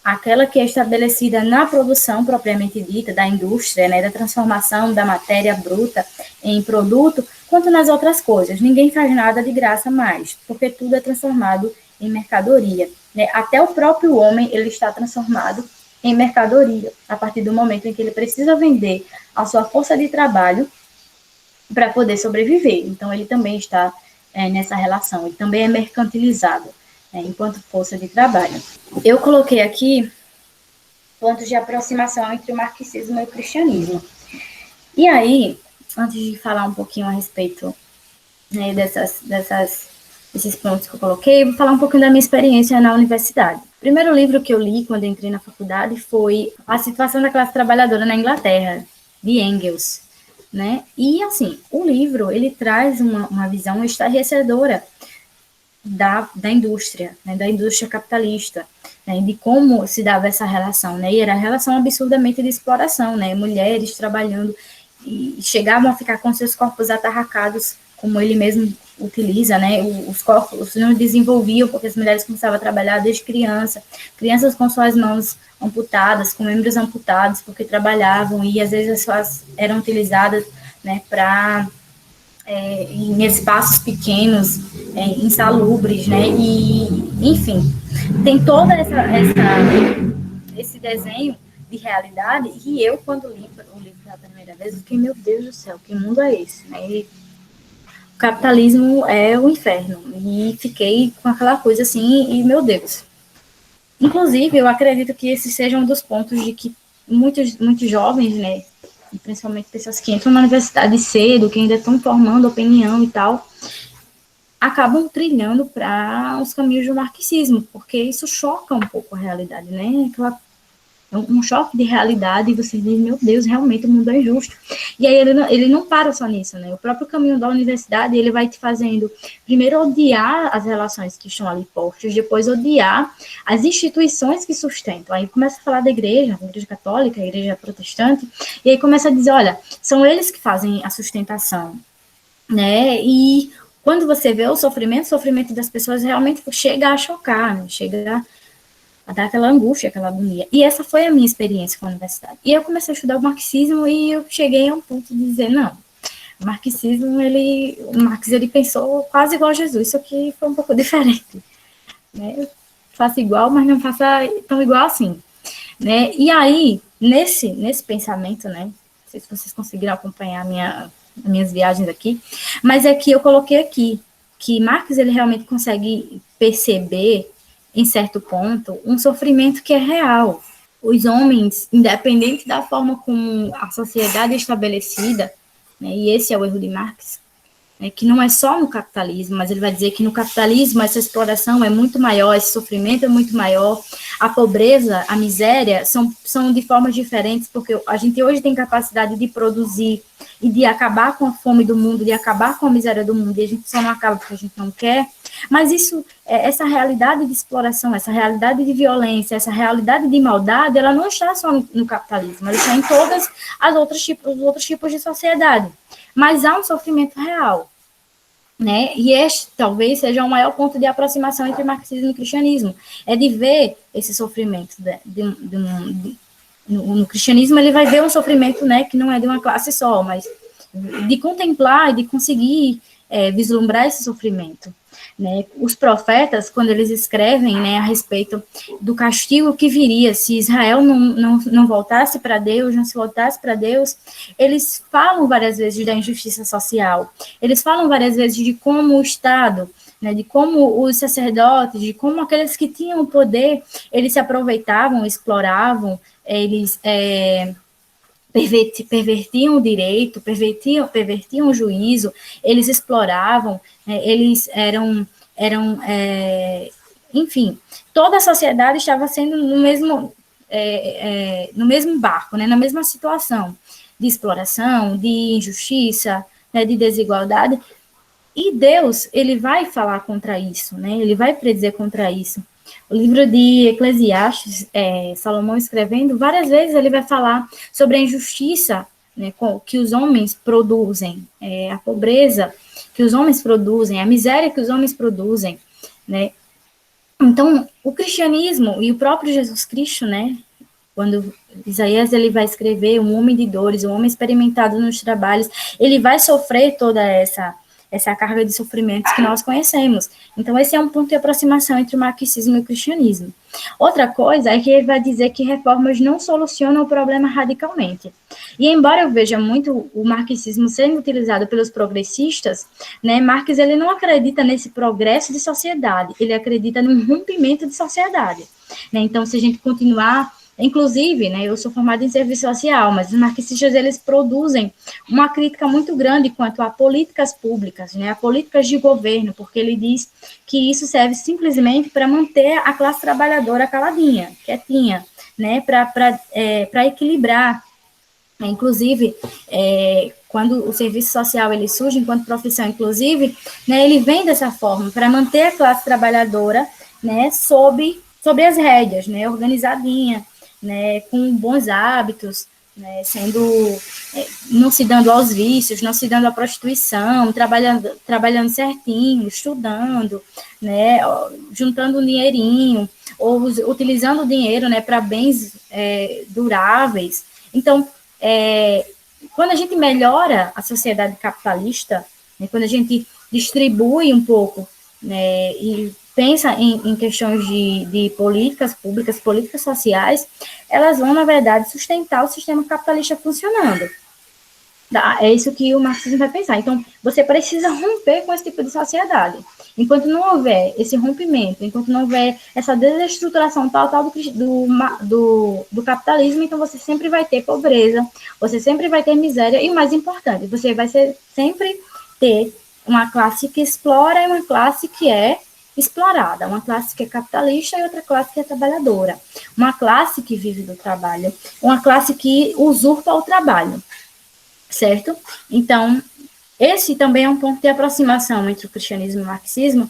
aquela que é estabelecida na produção propriamente dita, da indústria, né, da transformação da matéria bruta em produto, quanto nas outras coisas. Ninguém faz nada de graça mais, porque tudo é transformado em mercadoria. Né? Até o próprio homem ele está transformado em mercadoria, a partir do momento em que ele precisa vender a sua força de trabalho para poder sobreviver. Então, ele também está nessa relação, ele também é mercantilizado enquanto força de trabalho. Eu coloquei aqui pontos de aproximação entre o marxismo e o cristianismo. E aí, antes de falar um pouquinho a respeito desses pontos que eu coloquei, vou falar um pouquinho da minha experiência na universidade. O primeiro livro que eu li quando entrei na faculdade foi A Situação da Classe Trabalhadora na Inglaterra, de Engels. Né? E, assim, o livro, ele traz uma visão estarrecedora da indústria, né, da indústria capitalista, né, de como se dava essa relação, né, e era uma relação absurdamente de exploração, né, mulheres trabalhando e chegavam a ficar com seus corpos atarracados, como ele mesmo utiliza, né, os corpos não desenvolviam porque as mulheres começavam a trabalhar desde crianças com suas mãos amputadas, com membros amputados, porque trabalhavam e às vezes as eram utilizadas, né, para em espaços pequenos, insalubres, né? E, enfim, tem todo esse desenho de realidade, e eu, quando li o livro pela primeira vez, eu fiquei, meu Deus do céu, que mundo é esse? Né? E o capitalismo é o inferno, e fiquei com aquela coisa assim, e meu Deus. Inclusive, eu acredito que esse seja um dos pontos de que muitos jovens, né, e principalmente pessoas que entram na universidade cedo, que ainda estão formando opinião e tal, acabam trilhando para os caminhos do marxismo, porque isso choca um pouco a realidade, né? Um choque de realidade, e você diz, meu Deus, realmente o mundo é injusto. E aí ele não para só nisso, né? O próprio caminho da universidade, ele vai te fazendo, primeiro, odiar as relações que estão ali postas, depois odiar as instituições que sustentam. Aí começa a falar da igreja, a igreja católica, a igreja protestante, e aí começa a dizer, olha, são eles que fazem a sustentação, né? E quando você vê o sofrimento das pessoas realmente chega a chocar, né? Chega a dar aquela angústia, aquela agonia. E essa foi a minha experiência com a universidade. E eu comecei a estudar o marxismo e eu cheguei a um ponto de dizer, não, o marxismo, o Marx, ele pensou quase igual a Jesus, só que foi um pouco diferente. Né? Eu faço igual, mas não faço tão igual assim. Né? E aí, nesse pensamento, né, não sei se vocês conseguiram acompanhar as minhas viagens aqui, mas é que eu coloquei aqui, que Marx, ele realmente consegue perceber em certo ponto, um sofrimento que é real. Os homens, independente da forma como a sociedade é estabelecida, né, e esse é o erro de Marx, né, que não é só no capitalismo, mas ele vai dizer que no capitalismo essa exploração é muito maior, esse sofrimento é muito maior, a pobreza, a miséria são de formas diferentes, porque a gente hoje tem capacidade de produzir e de acabar com a fome do mundo, de acabar com a miséria do mundo, e a gente só não acaba porque a gente não quer, mas essa realidade de exploração, essa realidade de violência, essa realidade de maldade, ela não está só no capitalismo, ela está em todas os outros tipos de sociedade, mas há um sofrimento real. Né? E este talvez seja o maior ponto de aproximação entre marxismo e cristianismo, é de ver esse sofrimento no cristianismo. Ele vai ver um sofrimento, né, que não é de uma classe só, mas de contemplar e de conseguir vislumbrar esse sofrimento. Né? Os profetas, quando eles escrevem, né, a respeito do castigo que viria se Israel não voltasse para Deus, não se voltasse para Deus, eles falam várias vezes da injustiça social, eles falam várias vezes de como o Estado, né, de como os sacerdotes, de como aqueles que tinham o poder, eles se aproveitavam, exploravam, eles pervertiam o direito, pervertiam o juízo, eles exploravam, eles eram enfim, toda a sociedade estava sendo no mesmo barco, né, na mesma situação. de exploração, de injustiça, né, de desigualdade, e Deus, ele vai falar contra isso, né? Ele vai predizer contra isso. O livro de Eclesiastes, Salomão escrevendo, várias vezes ele vai falar sobre a injustiça, né, que os homens produzem, a pobreza que os homens produzem, a miséria que os homens produzem, né? Então, o cristianismo e o próprio Jesus Cristo, né, quando Isaías ele vai escrever um homem de dores, um homem experimentado nos trabalhos, ele vai sofrer toda essa carga de sofrimentos que nós conhecemos. Então, esse é um ponto de aproximação entre o marxismo e o cristianismo. Outra coisa é que ele vai dizer que reformas não solucionam o problema radicalmente. E embora eu veja muito o marxismo sendo utilizado pelos progressistas, né, Marx ele não acredita nesse progresso de sociedade, ele acredita no rompimento de sociedade. Né? Então, se a gente continuar. Inclusive, né, eu sou formada em serviço social, mas os marxistas, eles produzem uma crítica muito grande quanto a políticas públicas, né, a políticas de governo, porque ele diz que isso serve simplesmente para manter a classe trabalhadora caladinha, quietinha, né, para equilibrar. Inclusive, quando o serviço social ele surge enquanto profissão, inclusive, né, ele vem dessa forma, para manter a classe trabalhadora, né, sob as rédeas, né, organizadinha, né, com bons hábitos, né, não se dando aos vícios, não se dando à prostituição, trabalhando certinho, estudando, né, juntando um dinheirinho, ou utilizando o dinheiro, né, para bens duráveis. Então, quando a gente melhora a sociedade capitalista, né, quando a gente distribui um pouco, né, e pensa em questões de políticas públicas, políticas sociais, elas vão, na verdade, sustentar o sistema capitalista funcionando. É isso que o marxismo vai pensar. Então, você precisa romper com esse tipo de sociedade. Enquanto não houver esse rompimento, enquanto não houver essa desestruturação total do capitalismo, então você sempre vai ter pobreza, você sempre vai ter miséria, e o mais importante, você vai sempre ter uma classe que explora e uma classe que é explorada, uma classe que é capitalista e outra classe que é trabalhadora, uma classe que vive do trabalho, uma classe que usurpa o trabalho, certo? Então, esse também é um ponto de aproximação entre o cristianismo e o marxismo,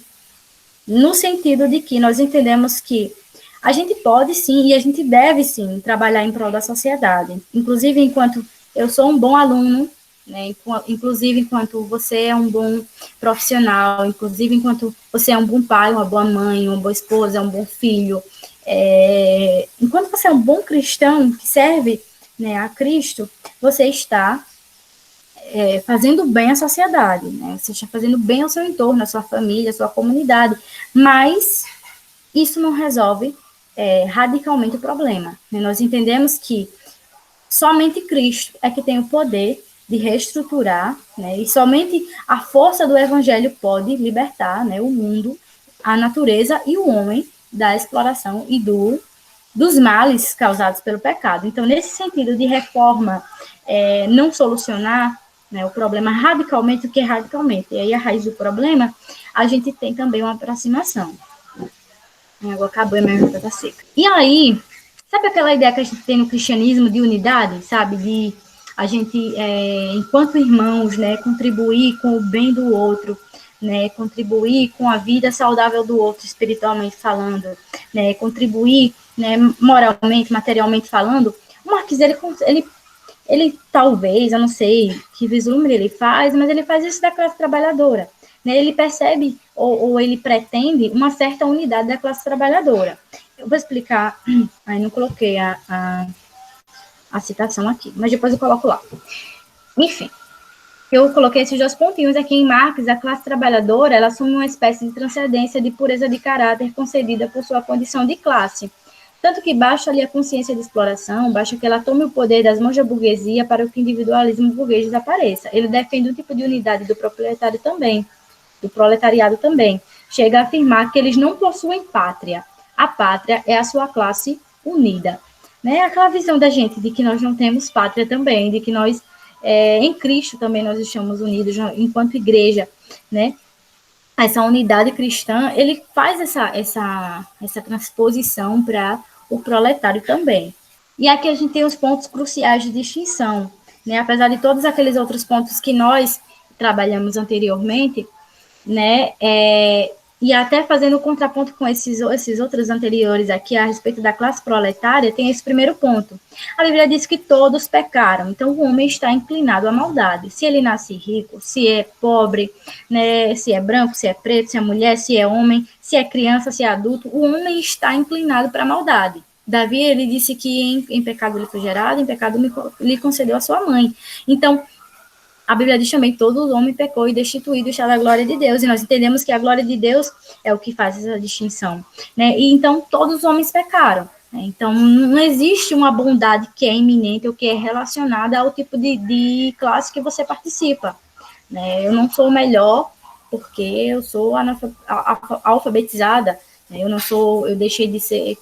no sentido de que nós entendemos que a gente pode sim e a gente deve sim trabalhar em prol da sociedade, inclusive enquanto eu sou um bom aluno, né, inclusive enquanto você é um bom profissional, inclusive enquanto você é um bom pai, uma boa mãe, uma boa esposa, um bom filho, enquanto você é um bom cristão que serve, né, a Cristo, você está fazendo bem à sociedade, né, você está fazendo bem ao seu entorno, à sua família, à sua comunidade, mas isso não resolve radicalmente o problema. Né? Nós entendemos que somente Cristo é que tem o poder de reestruturar, né, e somente a força do evangelho pode libertar, né, o mundo, a natureza e o homem da exploração e dos males causados pelo pecado. Então, nesse sentido de reforma não solucionar, né, o problema radicalmente, o que é radicalmente? E aí a raiz do problema, a gente tem também uma aproximação. A água acabou e a minha garganta tá seca. E aí, sabe aquela ideia que a gente tem no cristianismo de unidade, sabe? De a gente, enquanto irmãos, né, contribuir com o bem do outro, né, contribuir com a vida saudável do outro, espiritualmente falando, né, contribuir, né, moralmente, materialmente falando. O Marx, ele talvez, eu não sei que vislumbre ele faz, mas ele faz isso da classe trabalhadora. Né, ele percebe ou ele pretende uma certa unidade da classe trabalhadora. Eu vou explicar, aí não coloquei a citação aqui, mas depois eu coloco lá. Enfim, eu coloquei esses dois pontinhos aqui em Marx. A classe trabalhadora, ela assume uma espécie de transcendência de pureza de caráter concedida por sua condição de classe. Tanto que basta ali a consciência de exploração, basta que ela tome o poder das mãos da burguesia para que o individualismo burguês desapareça. Ele defende um tipo de unidade do proprietário também, do proletariado também. Chega a afirmar que eles não possuem pátria. A pátria é a sua classe unida. Né? Aquela visão da gente de que nós não temos pátria também, de que nós, em Cristo também nós estamos unidos enquanto igreja, né? Essa unidade cristã, ele faz essa transposição para o proletário também. E aqui a gente tem os pontos cruciais de distinção, né, apesar de todos aqueles outros pontos que nós trabalhamos anteriormente, né, e até fazendo contraponto com esses outros anteriores aqui a respeito da classe proletária, tem esse primeiro ponto. A Bíblia diz que todos pecaram, então o homem está inclinado à maldade. Se ele nasce rico, se é pobre, né, se é branco, se é preto, se é mulher, se é homem, se é criança, se é adulto, o homem está inclinado para a maldade. Davi, ele disse que em pecado ele foi gerado, em pecado lhe concedeu a sua mãe. Então, a Bíblia diz também que todo homem pecou e destituído está da glória de Deus, e nós entendemos que a glória de Deus é o que faz essa distinção, né? E então todos os homens pecaram, né? Então não existe uma bondade que é iminente ou que é relacionada ao tipo de classe que você participa, né? Eu não sou melhor porque eu sou alfabetizada, né? Eu deixei de ser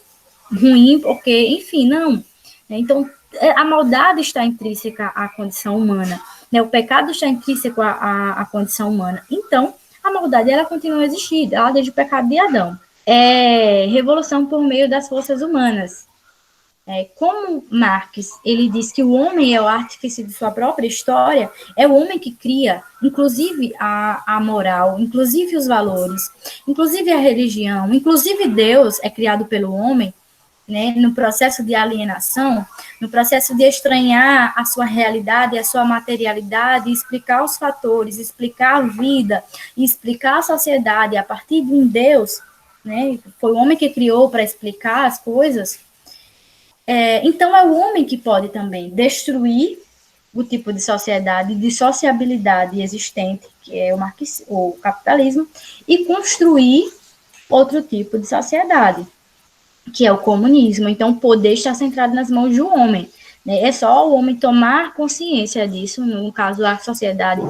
ruim porque, enfim, não. Então a maldade está intrínseca à condição humana, né? O pecado está intrínseco à condição humana. Então, a maldade, ela continua a existir, ela desde o pecado de Adão. Revolução por meio das forças humanas. Como Marx, ele diz que o homem é o artífice de sua própria história, é o homem que cria, inclusive a moral, inclusive os valores, inclusive a religião, inclusive Deus é criado pelo homem, né, no processo de alienação, no processo de estranhar a sua realidade, a sua materialidade, explicar os fatores, explicar a vida, explicar a sociedade a partir de um Deus, né, foi o homem que criou para explicar as coisas. Então é o homem que pode também destruir o tipo de sociedade, de sociabilidade existente, que é o capitalismo, e construir outro tipo de sociedade, que é o comunismo. Então, o poder está centrado nas mãos do homem, né? É só o homem tomar consciência disso, no caso, a sociedade,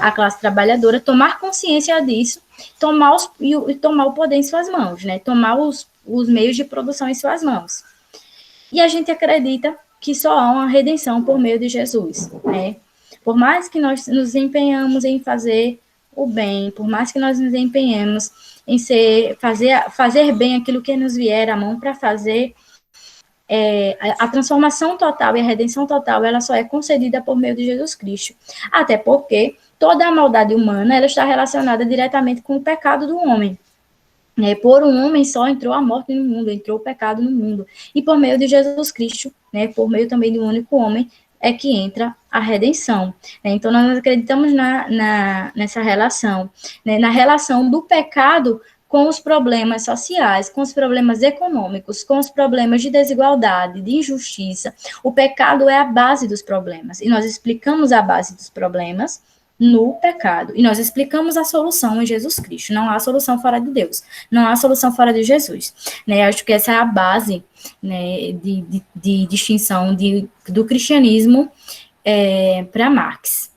a classe trabalhadora, tomar consciência disso, tomar o poder em suas mãos, né? Tomar os meios de produção em suas mãos. E a gente acredita que só há uma redenção por meio de Jesus, né? Por mais que nós nos empenhamos em fazer o bem, por mais que nós nos empenhemos em fazer bem aquilo que nos vier à mão para fazer, a transformação total e a redenção total, ela só é concedida por meio de Jesus Cristo. Até porque toda a maldade humana, ela está relacionada diretamente com o pecado do homem. Por um homem só entrou a morte no mundo, entrou o pecado no mundo. E por meio de Jesus Cristo, né, por meio também de um único homem, é que entra a redenção. Então, nós acreditamos nessa relação, né, na relação do pecado com os problemas sociais, com os problemas econômicos, com os problemas de desigualdade, de injustiça. O pecado é a base dos problemas, e nós explicamos a base dos problemas no pecado, e nós explicamos a solução em Jesus Cristo. Não há solução fora de Deus, não há solução fora de Jesus, né? Acho que essa é a base, né, de distinção do cristianismo para Marx.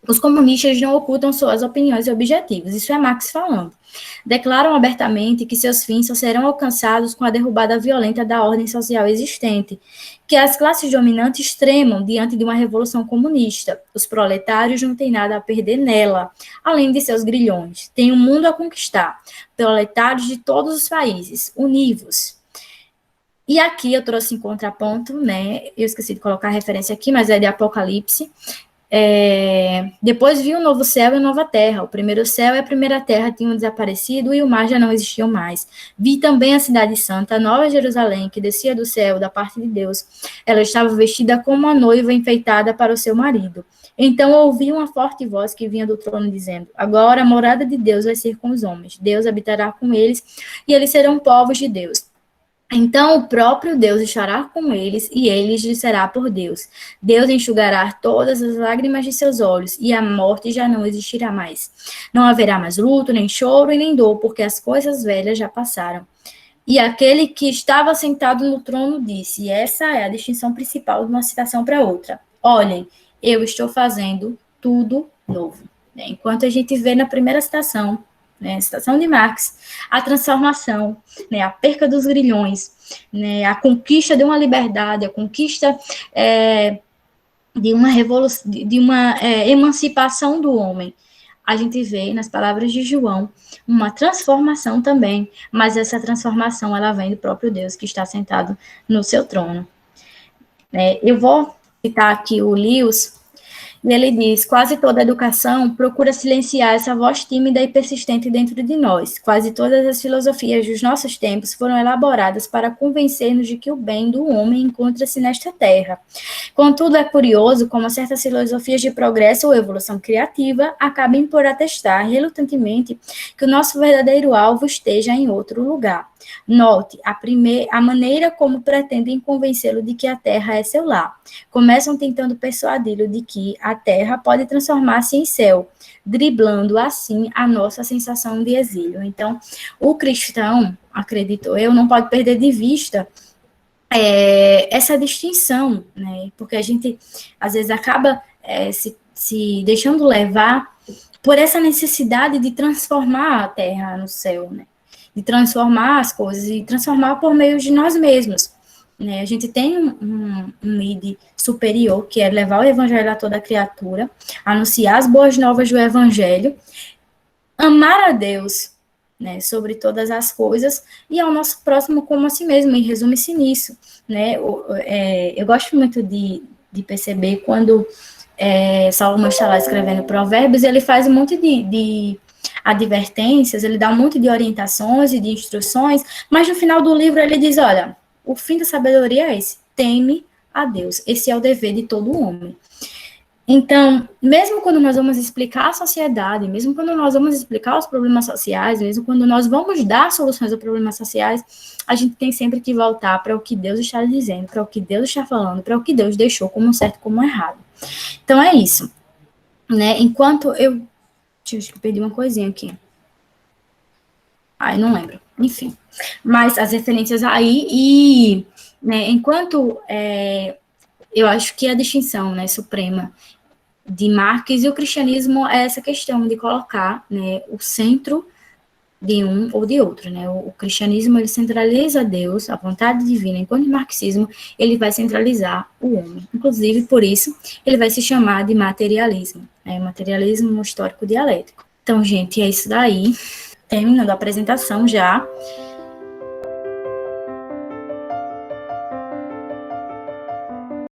Os comunistas não ocultam suas opiniões e objetivos, isso é Marx falando. Declaram abertamente que seus fins só serão alcançados com a derrubada violenta da ordem social existente, que as classes dominantes tremam diante de uma revolução comunista. Os proletários não têm nada a perder nela, além de seus grilhões. Tem um mundo a conquistar. Proletários de todos os países, univos. E aqui eu trouxe em contraponto, né? Eu esqueci de colocar a referência aqui, mas é de Apocalipse. Depois vi um novo céu e uma nova terra. O primeiro céu e a primeira terra tinham desaparecido e o mar já não existiam mais. Vi também a cidade santa, a nova Jerusalém, que descia do céu da parte de Deus. Ela estava vestida como uma noiva enfeitada para o seu marido. Então ouvi uma forte voz que vinha do trono dizendo: agora a morada de Deus vai ser com os homens. Deus habitará com eles e eles serão povos de Deus. Então o próprio Deus estará com eles, e eles lhes será por Deus. Deus enxugará todas as lágrimas de seus olhos, e a morte já não existirá mais. Não haverá mais luto, nem choro e nem dor, porque as coisas velhas já passaram. E aquele que estava sentado no trono disse, e essa é a distinção principal de uma citação para outra: olhem, eu estou fazendo tudo novo. Enquanto a gente vê na primeira citação, né, citação de Marx, a transformação, né, a perca dos grilhões, né, a conquista de uma liberdade, a conquista de uma revolução, de uma emancipação do homem. A gente vê nas palavras de João uma transformação também, mas essa transformação ela vem do próprio Deus que está sentado no seu trono. Eu vou citar aqui o Lewis, e ele diz: quase toda educação procura silenciar essa voz tímida e persistente dentro de nós. Quase todas as filosofias dos nossos tempos foram elaboradas para convencer-nos de que o bem do homem encontra-se nesta terra. Contudo, é curioso como certas filosofias de progresso ou evolução criativa acabem por atestar relutantemente que o nosso verdadeiro alvo esteja em outro lugar. Note a maneira como pretendem convencê-lo de que a Terra é seu lar. Começam tentando persuadi-lo de que a Terra pode transformar-se em céu, driblando assim a nossa sensação de exílio. Então, o cristão, acredito eu, não pode perder de vista essa distinção, né? Porque a gente, às vezes, acaba se deixando levar por essa necessidade de transformar a Terra no céu, né? De transformar as coisas e transformar por meio de nós mesmos. Né? A gente tem um ID superior, que é levar o evangelho a toda criatura, anunciar as boas novas do evangelho, amar a Deus, né, sobre todas as coisas, e ao nosso próximo como a si mesmo, e resume-se nisso. Né? Eu gosto muito de perceber quando Salomão está lá escrevendo Provérbios, ele faz um monte de advertências, ele dá um monte de orientações e de instruções, mas no final do livro ele diz, olha, o fim da sabedoria é esse, teme a Deus, esse é o dever de todo homem. Então, mesmo quando nós vamos explicar a sociedade, mesmo quando nós vamos explicar os problemas sociais, mesmo quando nós vamos dar soluções aos problemas sociais, a gente tem sempre que voltar para o que Deus está dizendo, para o que Deus está falando, para o que Deus deixou como certo e como errado. Então, é isso. Né? Enquanto eu... Deixa eu perder uma coisinha aqui. Ai, não lembro. Enfim. Mas as referências aí e... Né, enquanto... eu acho que a distinção, né, suprema de Marx e o cristianismo é essa questão de colocar, né, o centro de um ou de outro, né? O cristianismo, ele centraliza Deus, a vontade divina, enquanto o marxismo, ele vai centralizar o homem. Inclusive, por isso, ele vai se chamar de materialismo, né? Materialismo histórico dialético. Então, gente, é isso daí. Terminando a apresentação já.